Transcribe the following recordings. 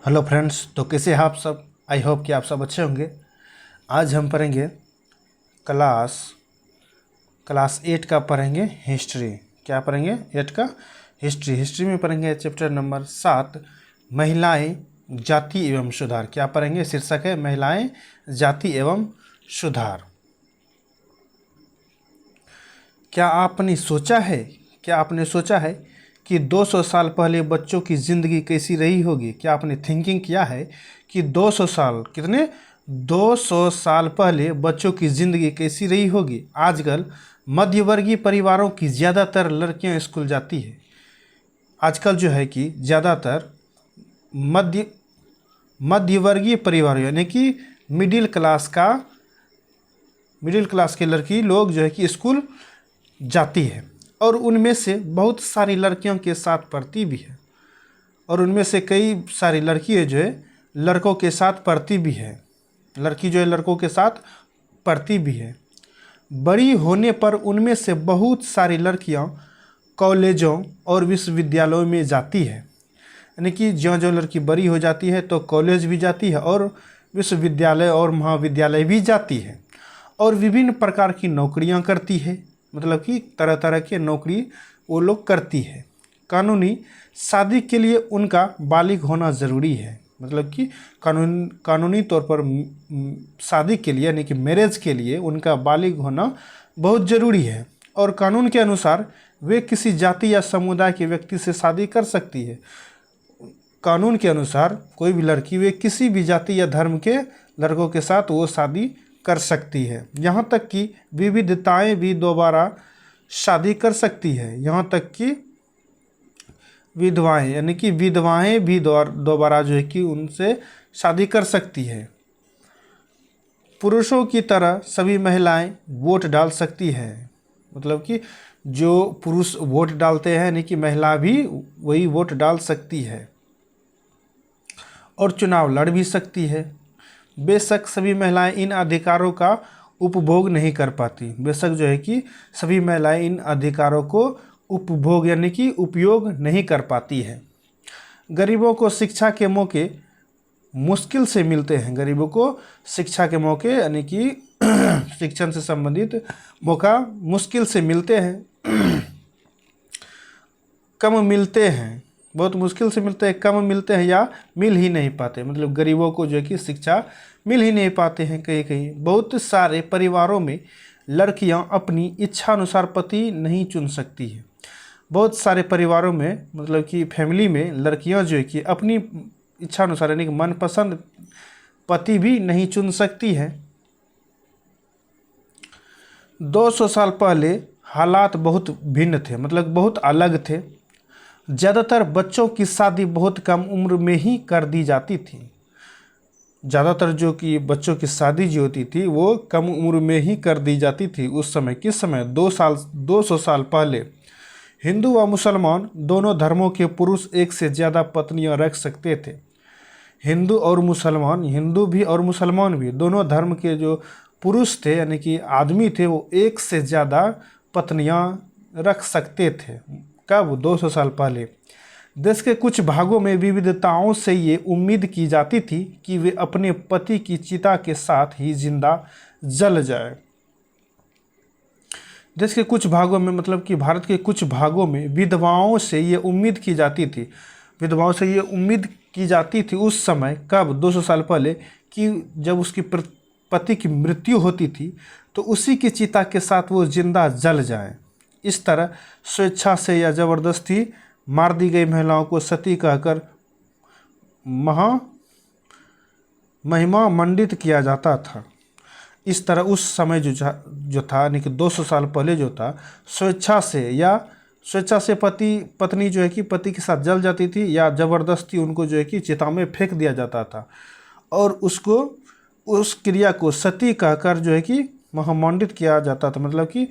Hello friends, तो कैसे हैं आप सब। आई होप कि आप सब अच्छे होंगे। आज हम पढ़ेंगे क्लास क्लास 8 का पढ़ेंगे हिस्ट्री। क्या पढ़ेंगे? 8 का हिस्ट्री में पढ़ेंगे चैप्टर नंबर 7 महिलाएं जाति एवं सुधार। क्या पढ़ेंगे? शीर्षक है महिलाएं जाति एवं सुधार। क्या आपने सोचा है कि 200 साल पहले बच्चों की ज़िंदगी कैसी रही होगी? क्या आपने थिंकिंग किया है कि 200 साल पहले बच्चों की ज़िंदगी कैसी रही होगी? आजकल मध्यवर्गीय परिवारों की ज़्यादातर लड़कियां स्कूल जाती है। आजकल जो है कि ज़्यादातर मध्यवर्गीय परिवार यानी कि मिडिल क्लास के लड़की लोग जो है कि स्कूल जाती है, और उनमें से बहुत सारी लड़कियों के साथ पढ़ती भी है, और उनमें से कई सारी लड़कियां जो है लड़कों के साथ पढ़ती भी है। लड़की जो है लड़कों के साथ पढ़ती भी है। बड़ी होने पर उनमें से बहुत सारी लड़कियां कॉलेजों और विश्वविद्यालयों में जाती है। यानी कि ज्यों-ज्यों लड़की बड़ी हो जाती है तो कॉलेज भी जाती है और विश्वविद्यालय और महाविद्यालय भी जाती है, और विभिन्न प्रकार की नौकरियां करती है। मतलब कि तरह तरह की नौकरी वो लोग करती है। कानूनी शादी के लिए उनका बालिग होना ज़रूरी है। मतलब कि कानूनी तौर पर शादी के लिए यानी कि मैरिज के लिए उनका बालिग होना बहुत ज़रूरी है, और कानून के अनुसार वे किसी जाति या समुदाय के व्यक्ति से शादी कर सकती है। कानून के अनुसार कोई भी लड़की वे किसी भी जाति या धर्म के लड़कों के साथ वो शादी कर सकती है। यहाँ तक कि विविधताएं भी दोबारा शादी कर सकती है। यहाँ तक कि विधवाएं यानी कि विधवाएं भी दोबारा जो है कि उनसे शादी कर सकती है। पुरुषों की तरह सभी महिलाएं वोट डाल सकती है। मतलब कि जो पुरुष वोट डालते हैं यानी कि महिला भी वही वोट डाल सकती है, और चुनाव लड़ भी सकती है। बेशक सभी महिलाएं इन अधिकारों का उपभोग नहीं कर पाती। बेशक जो है कि सभी महिलाएं इन अधिकारों को उपभोग यानी कि उपयोग नहीं कर पाती है। गरीबों को शिक्षा के मौके मुश्किल से मिलते हैं। गरीबों को शिक्षा के मौके यानी कि शिक्षण से संबंधित मौका मुश्किल से मिलते हैं। कम मिलते हैं, बहुत मुश्किल से मिलते हैं, कम मिलते हैं या मिल ही नहीं पाते। मतलब गरीबों को जो है कि शिक्षा मिल ही नहीं पाते हैं। कहीं कहीं बहुत सारे परिवारों में लड़कियां अपनी इच्छा अनुसार पति नहीं चुन सकती है। बहुत सारे परिवारों में मतलब कि फैमिली में लड़कियां जो है कि अपनी इच्छा अनुसार यानी कि मनपसंद पति भी नहीं चुन सकती है। 200 साल पहले हालात बहुत भिन्न थे, मतलब बहुत अलग थे। ज़्यादातर बच्चों की शादी बहुत कम उम्र में ही कर दी जाती थी। ज़्यादातर जो कि बच्चों की शादी जो होती थी वो कम उम्र में ही कर दी जाती थी। उस समय किस समय 200 साल पहले हिंदू व मुसलमान दोनों धर्मों के पुरुष एक से ज़्यादा पत्नियां रख सकते थे। हिंदू और मुसलमान, हिंदू भी और मुसलमान भी, दोनों धर्म के जो पुरुष थे यानी कि आदमी थे वो एक से ज़्यादा पत्नियां रख सकते थे। कब? 200 साल पहले। देश के कुछ भागों में विविधताओं से ये उम्मीद की जाती थी कि वे अपने पति की चिता के साथ ही जिंदा जल जाए। देश के कुछ भागों में मतलब कि भारत के कुछ भागों में विधवाओं से ये उम्मीद की जाती थी। विधवाओं से ये उम्मीद की जाती थी उस समय, कब? 200 साल पहले, कि जब उसकी पति की मृत्यु होती थी तो उसी की चिता के साथ वो जिंदा जल जाए। इस तरह स्वेच्छा से या ज़बरदस्ती मार दी गई महिलाओं को सती कहकर महिमा मंडित किया जाता था। इस तरह उस समय जो था यानी कि 200 साल पहले जो था, स्वेच्छा से पत्नी जो है कि पति के साथ जल जाती थी, या ज़बरदस्ती उनको जो है कि चिता में फेंक दिया जाता था, और उस क्रिया को सती कहकर जो है कि महामंडित किया जाता था। मतलब कि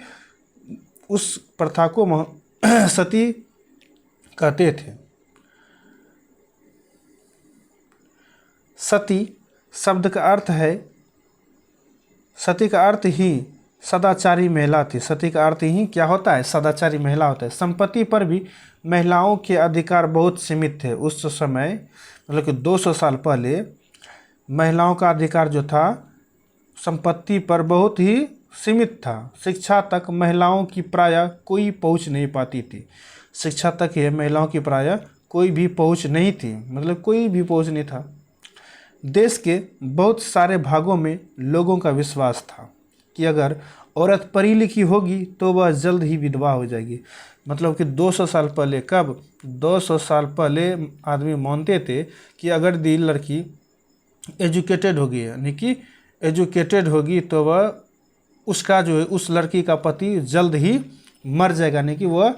उस प्रथा को सती कहते थे। सती शब्द का अर्थ है, सती का अर्थ ही सदाचारी महिला थी। सती का अर्थ ही क्या होता है? सदाचारी महिला होता है। संपत्ति पर भी महिलाओं के अधिकार बहुत सीमित थे उस समय, मतलब कि 200 साल पहले महिलाओं का अधिकार जो था संपत्ति पर बहुत ही सीमित था। शिक्षा तक महिलाओं की प्रायः कोई पहुंच नहीं पाती थी। शिक्षा तक ये महिलाओं की प्रायः कोई भी पहुंच नहीं थी, मतलब कोई भी पहुंच नहीं था। देश के बहुत सारे भागों में लोगों का विश्वास था कि अगर औरत पढ़ी लिखी होगी तो वह जल्द ही विधवा हो जाएगी। मतलब कि 200 साल पहले, कब 200 साल पहले आदमी मानते थे कि अगर दी लड़की एजुकेटेड होगी, यानी कि एजुकेटेड होगी, तो वह उसका जो है उस लड़की का पति जल्द ही मर जाएगा, यानी कि वह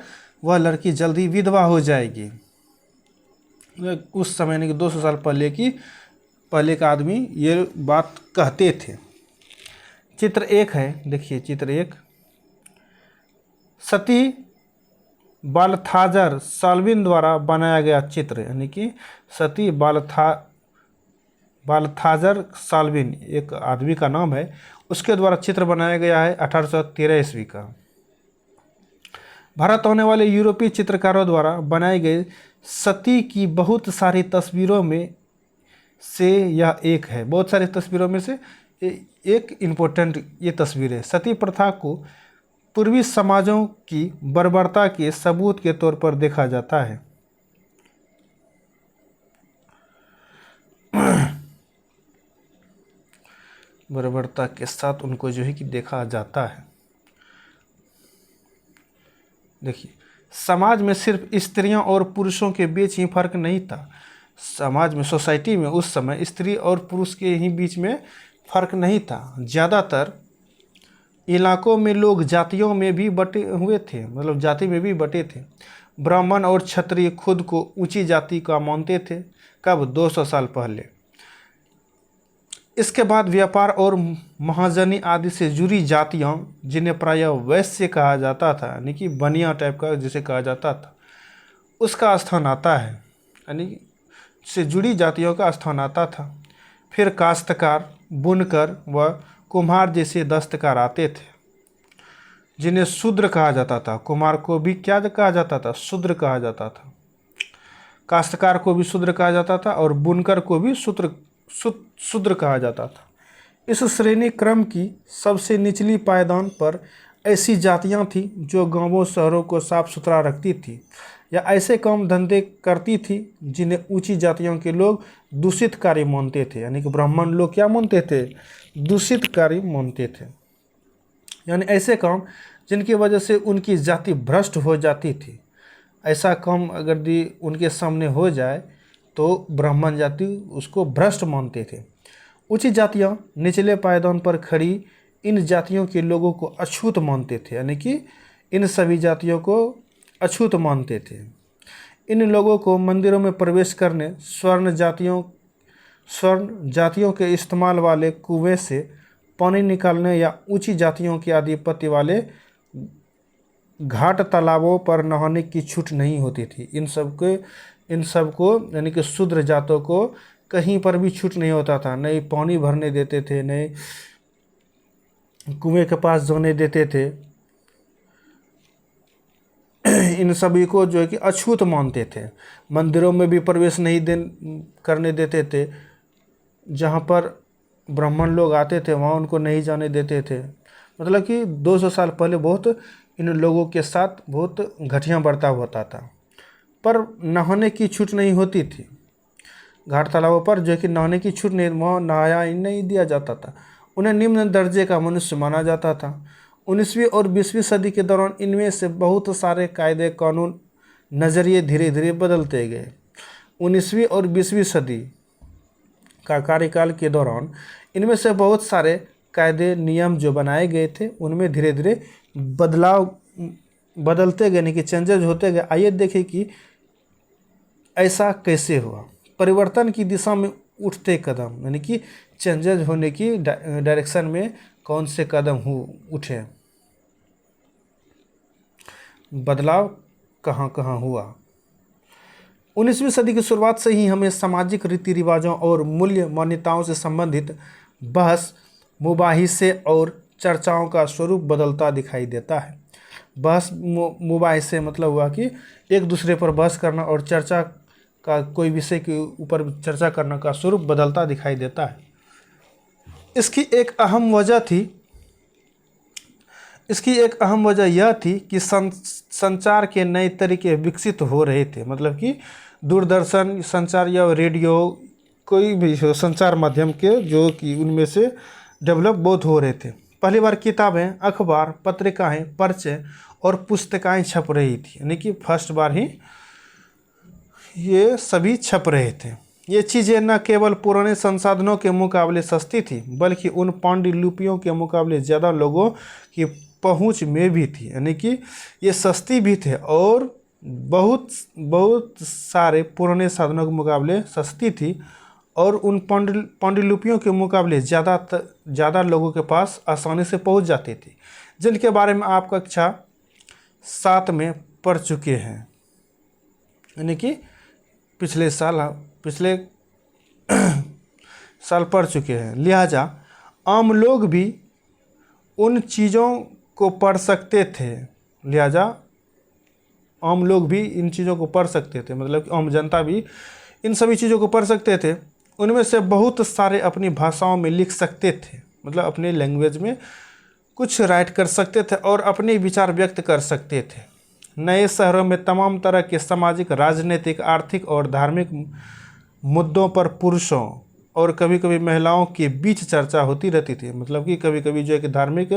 लड़की जल्द ही विधवा हो जाएगी। उस समय यानी कि 200 साल पहले का आदमी ये बात कहते थे। चित्र 1 है, देखिए चित्र 1, सती बालथाजर साल्विन द्वारा बनाया गया चित्र, यानी कि सती बालथाजर साल्विन एक आदमी का नाम है, उसके द्वारा चित्र बनाया गया है 1813 ईस्वी का। भारत आने वाले यूरोपीय चित्रकारों द्वारा बनाई गई सती की बहुत सारी तस्वीरों में से यह एक है। बहुत सारी तस्वीरों में से एक इम्पोर्टेंट ये तस्वीर है। सती प्रथा को पूर्वी समाजों की बर्बरता के सबूत के तौर पर देखा जाता है। बर्बरता के साथ उनको जो है कि देखा जाता है। देखिए, समाज में सिर्फ स्त्रियों और पुरुषों के बीच ही फर्क नहीं था। समाज में, सोसाइटी में उस समय स्त्री और पुरुष के ही बीच में फर्क नहीं था। ज़्यादातर इलाकों में लोग जातियों में भी बटे हुए थे, मतलब जाति में भी बटे थे। ब्राह्मण और क्षत्रिय खुद को ऊंची जाति का मानते थे। कब? 200 साल पहले। इसके बाद व्यापार और महाजनी आदि से जुड़ी जातियां, जिन्हें प्रायः वैश्य कहा जाता था, यानी कि बनिया टाइप का जिसे कहा जाता था, उसका स्थान आता है, यानी से जुड़ी जातियों का स्थान आता था। फिर काश्तकार, बुनकर व कुम्हार जैसे दस्तकार आते थे, जिन्हें शूद्र कहा जाता था। कुम्हार को भी क्या कहा जाता था? शूद्र कहा जाता था। काश्तकार को भी शूद्र कहा जाता था और बुनकर को भी शूद्र कहा जाता था। इस श्रेणी क्रम की सबसे निचली पायदान पर ऐसी जातियां थीं जो गांवों शहरों को साफ सुथरा रखती थी या ऐसे काम धंधे करती थी जिन्हें ऊंची जातियों के लोग दूषित कार्य मानते थे। यानी कि ब्राह्मण लोग क्या मानते थे? दूषित कार्य मानते थे, यानी ऐसे काम जिनकी वजह से उनकी जाति भ्रष्ट हो जाती थी। ऐसा काम अगर उनके सामने हो जाए तो ब्राह्मण जाति उसको भ्रष्ट मानते थे। ऊंची जातियां निचले पायदान पर खड़ी इन जातियों के लोगों को अछूत मानते थे, यानी कि इन सभी जातियों को अछूत मानते थे। इन लोगों को मंदिरों में प्रवेश करने, स्वर्ण जातियों के इस्तेमाल वाले कुएं से पानी निकालने या ऊंची जातियों के आधिपत्य वाले घाट तालाबों पर नहाने की छूट नहीं होती थी। इन सबको यानी कि शूद्र जातों को कहीं पर भी छूट नहीं होता था। नहीं पानी भरने देते थे, नहीं कुएं के पास जाने देते थे। इन सभी को जो है कि अछूत मानते थे। मंदिरों में भी प्रवेश नहीं करने देते थे। जहाँ पर ब्राह्मण लोग आते थे वहाँ उनको नहीं जाने देते थे। मतलब कि 200 साल पहले बहुत इन लोगों के साथ बहुत घटिया बर्ताव होता था। पर नहाने की छूट नहीं होती थी। घाट तालाबों पर जो कि नहाने की छूट नहीं, वहाँ नहाया ही नहीं दिया जाता था। उन्हें निम्न दर्जे का मनुष्य माना जाता था। 19वीं और 20वीं सदी के दौरान इनमें से बहुत सारे कायदे कानून नज़रिए धीरे धीरे बदलते गए। 19वीं और 20वीं सदी का कार्यकाल के दौरान इनमें से बहुत सारे कायदे नियम जो बनाए गए थे उनमें धीरे धीरे बदलते गए, यानी कि चेंजेज होते गए। आइए देखें कि ऐसा कैसे हुआ। परिवर्तन की दिशा में उठते कदम, यानी कि चेंजेज होने की डायरेक्शन में कौन से कदम उठे, बदलाव कहाँ कहाँ हुआ। 19वीं सदी की शुरुआत से ही हमें सामाजिक रीति रिवाजों और मूल्य मान्यताओं से संबंधित बहस, मुबाहिसे और चर्चाओं का स्वरूप बदलता दिखाई देता है। बहस मुबाहिसे मतलब हुआ कि एक दूसरे पर बहस करना और चर्चा का कोई विषय के ऊपर चर्चा करने का स्वरूप बदलता दिखाई देता है। इसकी एक अहम वजह यह थी कि संचार के नए तरीके विकसित हो रहे थे। मतलब कि दूरदर्शन संचार या रेडियो कोई भी संचार माध्यम के जो कि उनमें से डेवलप बहुत हो रहे थे। पहली बार किताबें, अखबार, पत्रिकाएं, पर्चे और पुस्तिकाएं छप रही थी, यानी कि फर्स्ट बार ही ये सभी छप रहे थे। ये चीज़ें न केवल पुराने संसाधनों के मुकाबले सस्ती थी बल्कि उन पांडुलिपियों के मुकाबले ज़्यादा लोगों की पहुंच में भी थी, यानी कि ये सस्ती भी थे और बहुत सारे पुराने साधनों के मुकाबले सस्ती थी और उन पांडुलिपियों के मुकाबले ज़्यादा लोगों के पास आसानी से पहुंच जाती थी, जिनके बारे में आप कक्षा 7 में पढ़ चुके हैं, यानी कि पिछले साल पढ़ चुके हैं। लिहाजा आम लोग भी उन चीज़ों को पढ़ सकते थे। इन चीज़ों को पढ़ सकते थे, मतलब आम जनता भी इन सभी चीज़ों को पढ़ सकते थे। उनमें से बहुत सारे अपनी भाषाओं में लिख सकते थे, मतलब अपने लैंग्वेज में कुछ राइट कर सकते थे और अपने विचार व्यक्त कर सकते थे। नए शहरों में तमाम तरह के सामाजिक, राजनीतिक, आर्थिक और धार्मिक मुद्दों पर पुरुषों और कभी कभी महिलाओं के बीच चर्चा होती रहती थी। मतलब कि कभी कभी जो है कि धार्मिक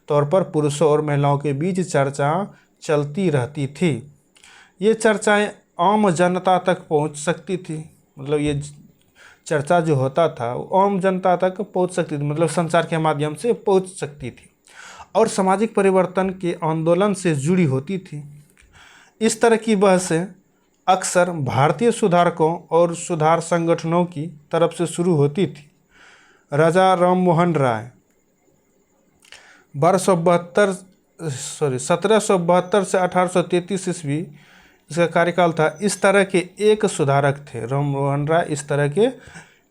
तौर पर पुरुषों और महिलाओं के बीच चर्चा चलती रहती थी। ये चर्चाएं आम जनता तक पहुंच सकती थी, मतलब ये चर्चा जो होता था वो आम जनता तक पहुंच सकती थी, मतलब संचार के माध्यम से पहुंच सकती थी और सामाजिक परिवर्तन के आंदोलन से जुड़ी होती थी। इस तरह की बहसें अक्सर भारतीय सुधारकों और सुधार संगठनों की तरफ से शुरू होती थी। राजा राममोहन राय 1772 से 1833 ईस्वी इसका कार्यकाल था। इस तरह के एक सुधारक थे राममोहन राय, इस तरह के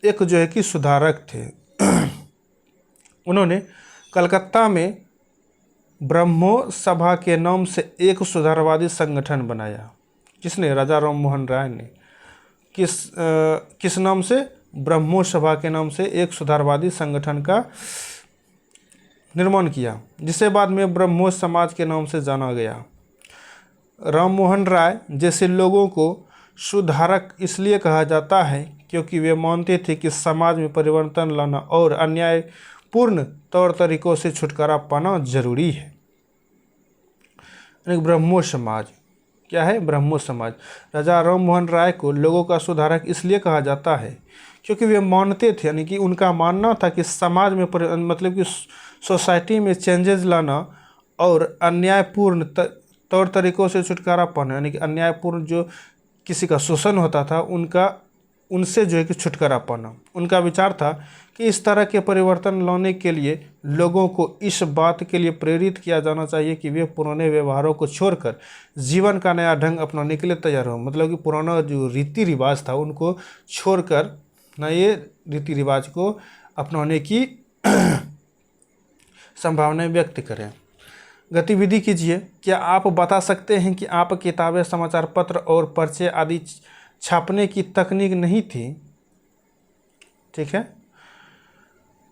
एक जो है कि सुधारक थे। उन्होंने कलकत्ता में ब्रह्मो सभा के नाम से एक सुधारवादी संगठन बनाया। किसने? राजा राममोहन राय ने। किस नाम से? ब्रह्मो सभा के नाम से एक सुधारवादी संगठन का निर्माण किया, जिसे बाद में ब्रह्मो समाज के नाम से जाना गया। राममोहन राय जैसे लोगों को सुधारक इसलिए कहा जाता है क्योंकि वे मानते थे कि समाज में परिवर्तन लाना और अन्यायपूर्ण तौर तरीकों से छुटकारा पाना जरूरी है। ब्रह्मो समाज क्या है? ब्रह्मो समाज। राजा राममोहन राय को लोगों का सुधारक इसलिए कहा जाता है क्योंकि वे मानते थे, यानी कि उनका मानना था कि समाज में मतलब कि सोसाइटी में चेंजेस लाना और अन्यायपूर्ण तौर तरीकों से छुटकारा पाना, यानी कि अन्यायपूर्ण जो किसी का शोषण होता था उनसे जो है कि छुटकारा पाना। उनका विचार था कि इस तरह के परिवर्तन लाने के लिए लोगों को इस बात के लिए प्रेरित किया जाना चाहिए कि वे पुराने व्यवहारों को छोड़कर जीवन का नया ढंग अपनाने के लिए तैयार हो। मतलब कि पुराना जो रीति रिवाज था उनको छोड़कर नए रीति रिवाज को अपनाने की संभावनाएं व्यक्त करें। गतिविधि कीजिए। क्या आप बता सकते हैं कि आप किताबें, समाचार पत्र और पर्चे आदि छापने की तकनीक नहीं थी? ठीक है।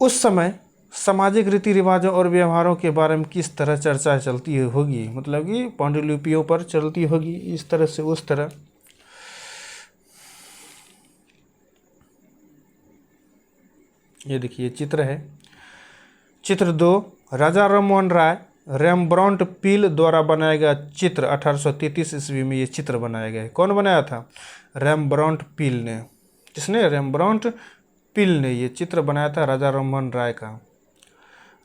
उस समय सामाजिक रीति रिवाजों और व्यवहारों के बारे में किस तरह चर्चा चलती होगी? मतलब कि पांडुलिपियों पर चलती होगी, इस तरह से उस तरह। ये देखिए चित्र है। चित्र 2 राजा राममोहन राय रेम्ब्रांट पील द्वारा बनाया गया चित्र। 1833 ईस्वी में ये चित्र बनाया गया है। कौन बनाया था? रेम्ब्रांट पील ने। किसने? रेम्ब्रांट पील ने ये चित्र बनाया था राजा राममोहन राय का।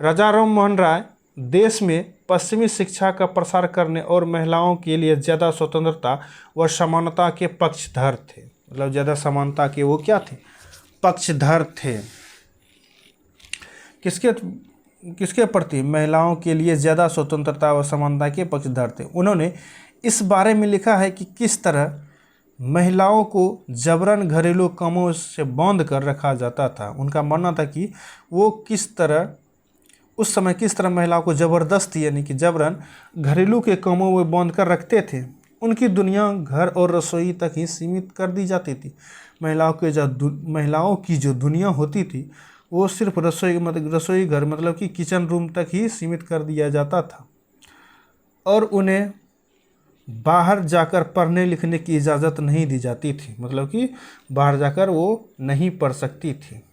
राजा राममोहन राय देश में पश्चिमी शिक्षा का प्रसार करने और महिलाओं के लिए ज़्यादा स्वतंत्रता व समानता के पक्षधर थे। मतलब ज़्यादा समानता के वो क्या थे? पक्षधर थे। किसके प्रति? महिलाओं के लिए ज़्यादा स्वतंत्रता व समानता के पक्षधर थे। उन्होंने इस बारे में लिखा है कि किस तरह महिलाओं को जबरन घरेलू कामों से बांध कर रखा जाता था। उनका मानना था कि वो किस तरह उस समय किस तरह महिलाओं को ज़बरदस्ती यानी कि जबरन घरेलू के कामों में बांध कर रखते थे। उनकी दुनिया घर और रसोई तक ही सीमित कर दी जाती थी। महिलाओं की जो दुनिया होती थी वो सिर्फ रसोई घर मतलब कि किचन रूम तक ही सीमित कर दिया जाता था और उन्हें बाहर जाकर पढ़ने लिखने की इजाज़त नहीं दी जाती थी, मतलब कि बाहर जाकर वो नहीं पढ़ सकती थी।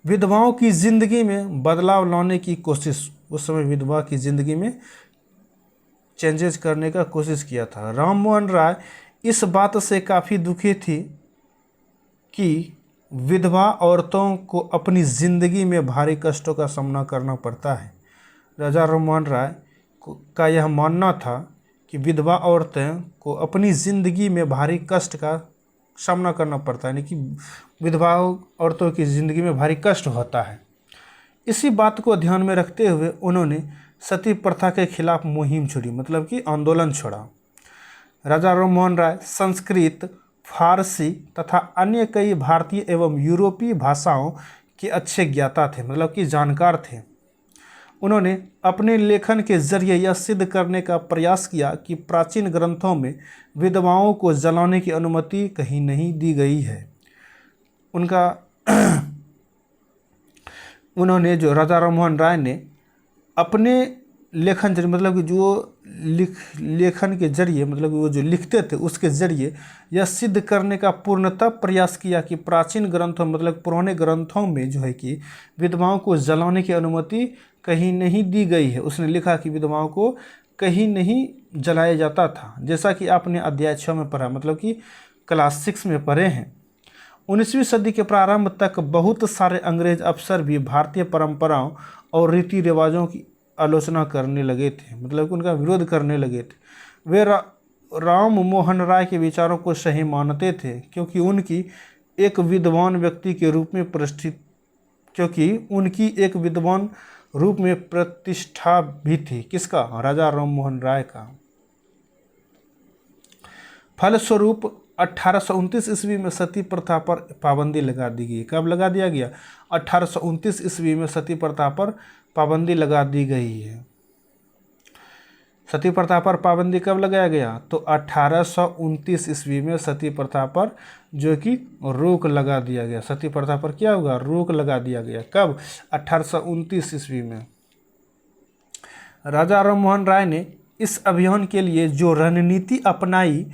विधवाओं की ज़िंदगी में बदलाव लाने की कोशिश, उस समय विधवा की ज़िंदगी में चेंजेस करने का कोशिश किया था। राम मोहन राय इस बात से काफ़ी दुखी थी कि विधवा औरतों को अपनी ज़िंदगी में भारी कष्टों का सामना करना पड़ता है। राजा राम मोहन राय का यह मानना था कि विधवा औरतें को अपनी ज़िंदगी में भारी कष्ट का सामना करना पड़ता है, यानी कि विधवा औरतों की ज़िंदगी में भारी कष्ट होता है। इसी बात को ध्यान में रखते हुए उन्होंने सती प्रथा के खिलाफ मुहिम छेड़ी, मतलब कि आंदोलन छोड़ा। राजा राम मोहन राय संस्कृत, फारसी तथा अन्य कई भारतीय एवं यूरोपीय भाषाओं के अच्छे ज्ञाता थे, मतलब कि जानकार थे। उन्होंने अपने लेखन के जरिए यह सिद्ध करने का प्रयास किया कि प्राचीन ग्रंथों में विधवाओं को जलाने की अनुमति कहीं नहीं दी गई है। उन्होंने जो राजा राम मोहन राय ने अपने लेखन जरिए मतलब कि जो लेखन के जरिए मतलब वो जो लिखते थे उसके जरिए यह सिद्ध करने का पूर्णतः प्रयास किया कि प्राचीन ग्रंथों मतलब पुराने ग्रंथों में जो है कि विधवाओं को जलाने की अनुमति कहीं नहीं दी गई है। उसने लिखा कि विधवाओं को कहीं नहीं जलाया जाता था, जैसा कि आपने अध्याय 6 में पढ़ा, मतलब कि क्लास 6 में पढ़े हैं। 19वीं सदी के प्रारंभ तक बहुत सारे अंग्रेज अफसर भी भारतीय परंपराओं और रीति रिवाजों की आलोचना करने लगे थे, मतलब कि उनका विरोध करने लगे थे। वे राम मोहन राय के विचारों को सही मानते थे क्योंकि उनकी एक विद्वान व्यक्ति के रूप में प्रतिष्ठा भी थी। किसका? राजा राम मोहन राय का। फलस्वरूप 1829 ईस्वी में सती प्रथा पर पाबंदी लगा दी गई। कब लगा दिया गया? 1829 ईस्वी में सती प्रथा पर पाबंदी लगा दी गई है। सती प्रथा पर पाबंदी कब लगाया गया? तो 1829 ईस्वी में सती प्रथा पर जो कि रोक लगा दिया गया। सती प्रथा पर क्या होगा? रोक लगा दिया गया। कब? 1829 ईस्वी में। राजा राम मोहन राय ने इस अभियान के लिए जो रणनीति अपनाई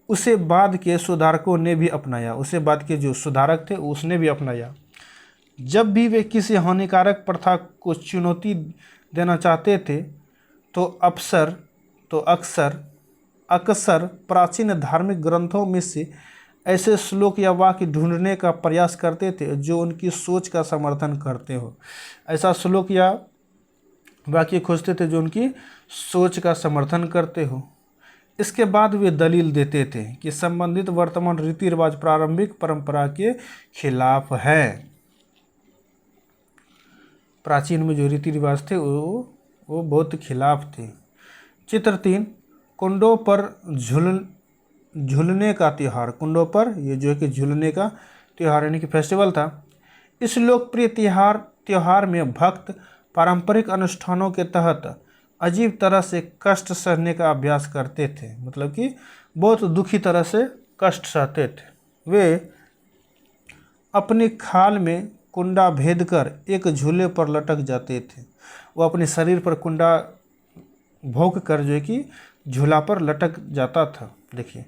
उसे बाद के सुधारकों ने भी अपनाया। उसे बाद के जो सुधारक थे उसने भी अपनाया। जब भी वे किसी हानिकारक प्रथा को चुनौती देना चाहते थे तो अक्सर प्राचीन धार्मिक ग्रंथों में से ऐसे श्लोक या वाक्य ढूंढने का प्रयास करते थे जो उनकी सोच का समर्थन करते हो। ऐसा श्लोक या वाक्य खोजते थे जो उनकी सोच का समर्थन करते हो। इसके बाद वे दलील देते थे कि संबंधित वर्तमान रीति रिवाज प्रारंभिक परंपरा के खिलाफ है। प्राचीन में जो रीति रिवाज थे वो बहुत खिलाफ थे। चित्र 3, कुंडों पर झूलने का त्यौहार। कुंडों पर ये जो है कि झूलने का त्यौहार यानी कि फेस्टिवल था। इस लोकप्रिय त्यौहार में भक्त पारंपरिक अनुष्ठानों के तहत अजीब तरह से कष्ट सहने का अभ्यास करते थे, मतलब कि बहुत दुखी तरह से कष्ट सहते थे। वे अपनी खाल में कुंडा भेद कर एक झूले पर लटक जाते थे। वो अपने शरीर पर कुंडा भोंक कर जो है कि झूला पर लटक जाता था। देखिए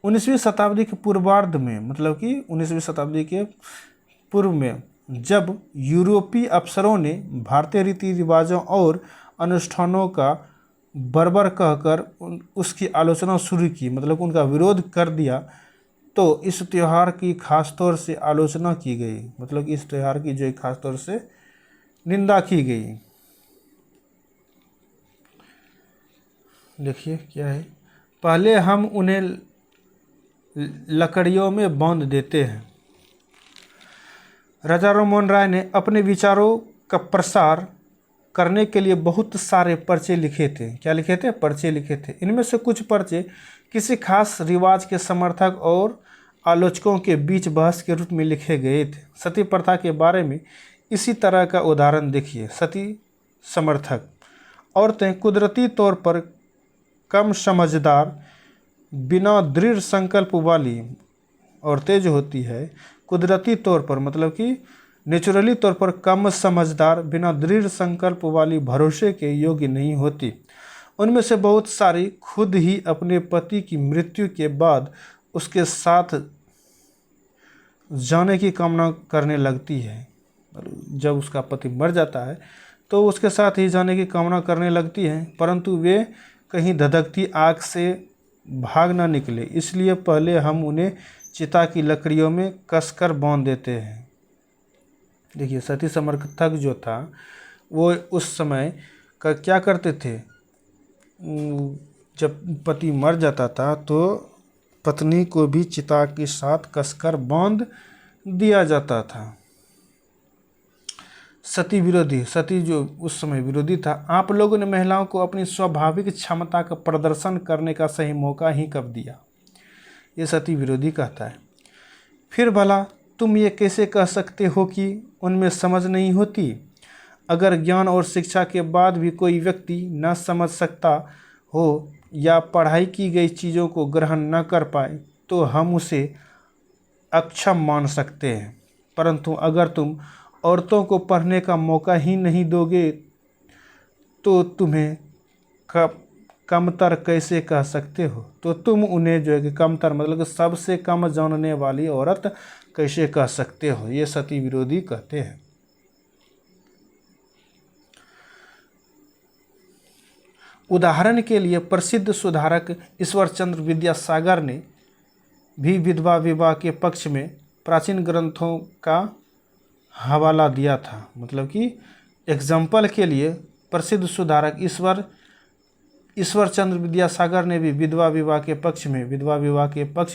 19वीं शताब्दी के पूर्वार्ध में, मतलब कि 19वीं शताब्दी के पूर्व में जब यूरोपीय अफसरों ने भारतीय रीति रिवाजों और अनुष्ठानों का बर्बर कहकर उसकी आलोचना शुरू की, मतलब उनका विरोध कर दिया, तो इस त्यौहार की खास तौर से आलोचना की गई, मतलब इस त्यौहार की जो खास तौर से निंदा की गई। देखिए क्या है, पहले हम उन्हें लकड़ियों में बांध देते हैं। राजा राम मोहन राय ने अपने विचारों का प्रसार करने के लिए बहुत सारे पर्चे लिखे थे। क्या लिखे थे? पर्चे लिखे थे। इनमें से कुछ पर्चे किसी खास रिवाज के समर्थक और आलोचकों के बीच बहस के रूप में लिखे गए थे। सती प्रथा के बारे में इसी तरह का उदाहरण देखिए सती समर्थक। औरतें कुदरती तौर पर कम समझदार, बिना दृढ़ संकल्प वाली औरतें जो होती है कुदरती तौर पर मतलब कि नेचुरली तौर पर कम समझदार, बिना दृढ़ संकल्प वाली, भरोसे के योग्य नहीं होती। उनमें से बहुत सारी खुद ही अपने पति की मृत्यु के बाद उसके साथ जाने की कामना करने लगती है। जब उसका पति मर जाता है तो उसके साथ ही जाने की कामना करने लगती है, परंतु वे कहीं धधकती आग से भाग ना निकले, इसलिए पहले हम उन्हें चिता की लकड़ियों में कसकर बांध देते हैं। देखिए सती समर्थक जो था वो उस समय का क्या करते थे, जब पति मर जाता था तो पत्नी को भी चिता के साथ कसकर बांध दिया जाता था। सती विरोधी, सती जो उस समय विरोधी था। आप लोगों ने महिलाओं को अपनी स्वाभाविक क्षमता का प्रदर्शन करने का सही मौका ही कब दिया, ये सती विरोधी कहता है। फिर भला तुम ये कैसे कह सकते हो कि उनमें समझ नहीं होती? अगर ज्ञान और शिक्षा के बाद भी कोई व्यक्ति न समझ सकता हो या पढ़ाई की गई चीज़ों को ग्रहण न कर पाए तो हम उसे अक्षम मान सकते हैं, परंतु अगर तुम औरतों को पढ़ने का मौका ही नहीं दोगे तो तुम्हें कमतर कैसे कह सकते हो? तो तुम उन्हें जो है कि कमतर मतलब कि सबसे कम जानने वाली औरत कैसे कह सकते हो, ये सती विरोधी कहते हैं। उदाहरण के लिए प्रसिद्ध सुधारक ईश्वरचंद्र विद्यासागर ने भी विधवा विवाह के पक्ष में प्राचीन ग्रंथों का हवाला दिया था। मतलब कि एग्जाम्पल के लिए प्रसिद्ध सुधारक ईश्वरचंद्र विद्यासागर ने भी विधवा विवाह के पक्ष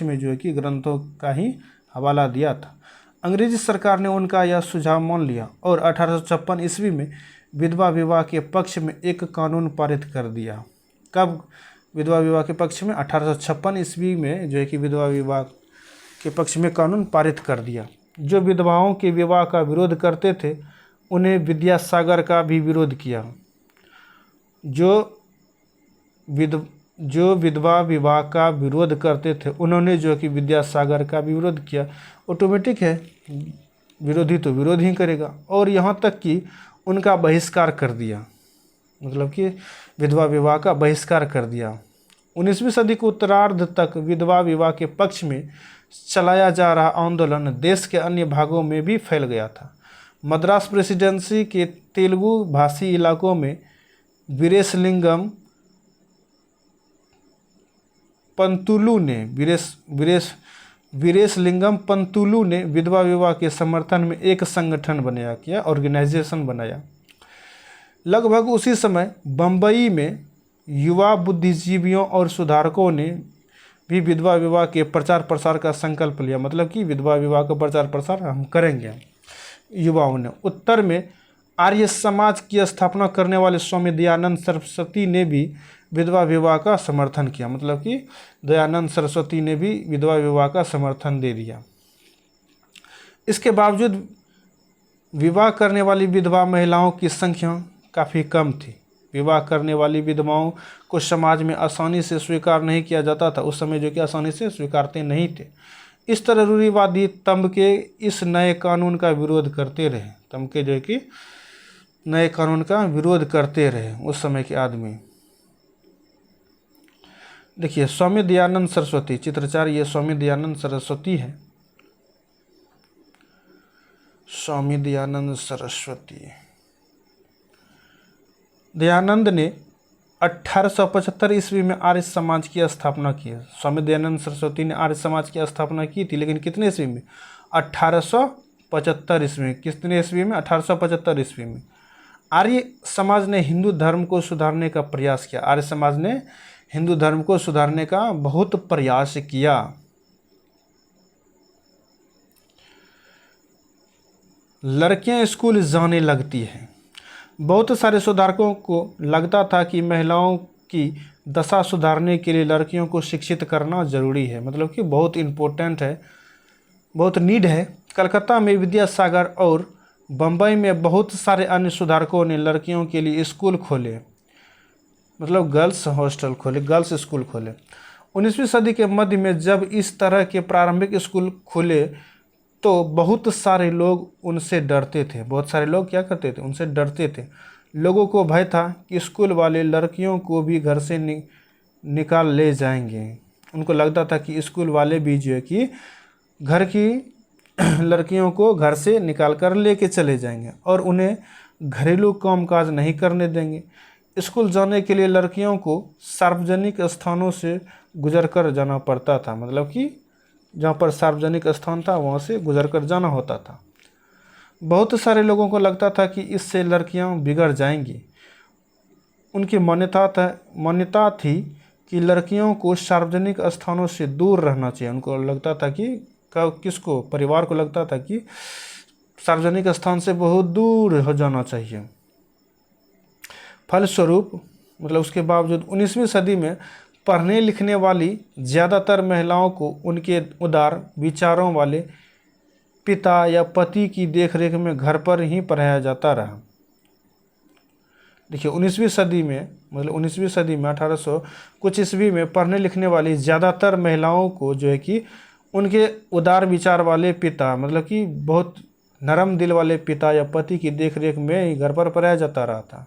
में जो है कि ग्रंथों का ही हवाला दिया था। अंग्रेजी सरकार ने उनका यह सुझाव मान लिया और 1856 ईस्वी में विधवा विवाह के पक्ष में एक कानून पारित कर दिया। कब विधवा विवाह के पक्ष में? 1856 ईस्वी में जो है कि विधवा विवाह के पक्ष में कानून पारित कर दिया। जो विधवाओं के विवाह का विरोध करते थे उन्हें विद्यासागर का भी विरोध किया। जो विधवा विवाह का विरोध करते थे उन्होंने जो कि विद्यासागर का भी विरोध किया। ऑटोमेटिक है, विरोधी तो विरोध ही करेगा। और यहाँ तक कि उनका बहिष्कार कर दिया, मतलब कि विधवा विवाह का बहिष्कार कर दिया। 19वीं सदी के उत्तरार्ध तक विधवा विवाह के पक्ष में चलाया जा रहा आंदोलन देश के अन्य भागों में भी फैल गया था। मद्रास प्रेसिडेंसी के तेलुगु भाषी इलाकों में वीरेशलिंगम पंतुलू ने विधवा विवाह के समर्थन में एक संगठन बनाया, ऑर्गेनाइजेशन बनाया। लगभग उसी समय बम्बई में युवा बुद्धिजीवियों और सुधारकों ने भी विधवा विवाह के प्रचार प्रसार का संकल्प लिया। मतलब कि विधवा विवाह का प्रचार प्रसार हम करेंगे। युवाओं ने उत्तर में आर्य समाज की स्थापना करने वाले स्वामी दयानंद सरस्वती ने भी विधवा विवाह का समर्थन किया। मतलब कि दयानंद सरस्वती ने भी विधवा विवाह का समर्थन दे दिया। इसके बावजूद विवाह करने वाली विधवा महिलाओं की संख्या काफ़ी कम थी। विवाह करने वाली विधवाओं को समाज में आसानी से स्वीकार नहीं किया जाता था। उस समय जो कि आसानी से स्वीकारते नहीं थे। इस तरह रूढ़िवादी तबके इस नए कानून का विरोध करते रहे। तबके जो कि नए कानून का विरोध करते रहे उस समय के आदमी। देखिए स्वामी दयानंद सरस्वती, चित्रचार ये स्वामी दयानंद सरस्वती है। स्वामी दयानंद सरस्वती, दयानंद ने 1875 ईस्वी में आर्य समाज की स्थापना की है। स्वामी दयानंद सरस्वती ने आर्य समाज की स्थापना की थी, लेकिन कितने ईस्वी में? 1875 ईस्वी में। कितने ईस्वी में? 1875 ईस्वी में। आर्य समाज ने हिंदू धर्म को सुधारने का प्रयास किया। आर्य समाज ने हिंदू धर्म को सुधारने का बहुत प्रयास किया। लड़कियां स्कूल जाने लगती हैं। बहुत सारे सुधारकों को लगता था कि महिलाओं की दशा सुधारने के लिए लड़कियों को शिक्षित करना जरूरी है। मतलब कि बहुत इम्पोर्टेंट है, बहुत नीड है। कलकत्ता में विद्यासागर और बम्बई में बहुत सारे अन्य सुधारकों ने लड़कियों के लिए स्कूल खोले, मतलब गर्ल्स हॉस्टल खोले, गर्ल्स स्कूल खोले। 19वीं सदी के मध्य में जब इस तरह के प्रारंभिक स्कूल खुले तो बहुत सारे लोग उनसे डरते थे। बहुत सारे लोग क्या करते थे, उनसे डरते थे। लोगों को भय था कि स्कूल वाले लड़कियों को भी घर से निकाल ले जाएंगे। उनको लगता था कि स्कूल वाले भी जो है कि घर की लड़कियों को घर से निकाल कर लेके चले जाएंगे और उन्हें घरेलू कामकाज नहीं करने देंगे। स्कूल जाने के लिए लड़कियों को सार्वजनिक स्थानों से गुजर कर जाना पड़ता था, मतलब कि जहाँ पर सार्वजनिक स्थान था वहाँ से गुजर कर जाना होता था। बहुत सारे लोगों को लगता था कि इससे लड़कियाँ बिगड़ जाएंगी। उनकी मान्यता थी कि लड़कियों को सार्वजनिक स्थानों से दूर रहना चाहिए। उनको लगता था कि किसको, परिवार को लगता था कि सार्वजनिक स्थान से बहुत दूर हो जाना चाहिए। फलस्वरूप मतलब उसके बावजूद 19वीं सदी में पढ़ने लिखने वाली ज़्यादातर महिलाओं को उनके उदार विचारों वाले पिता या पति की देखरेख में घर पर ही पढ़ाया जाता रहा। देखिए 19वीं सदी में, मतलब 19वीं सदी में 1800 कुछ ईस्वी में पढ़ने लिखने वाली ज़्यादातर महिलाओं को जो है कि उनके उदार विचार वाले पिता, मतलब कि बहुत नरम दिल वाले पिता या पति की देखरेख में ही घर पर पढ़ाया जाता रहा था।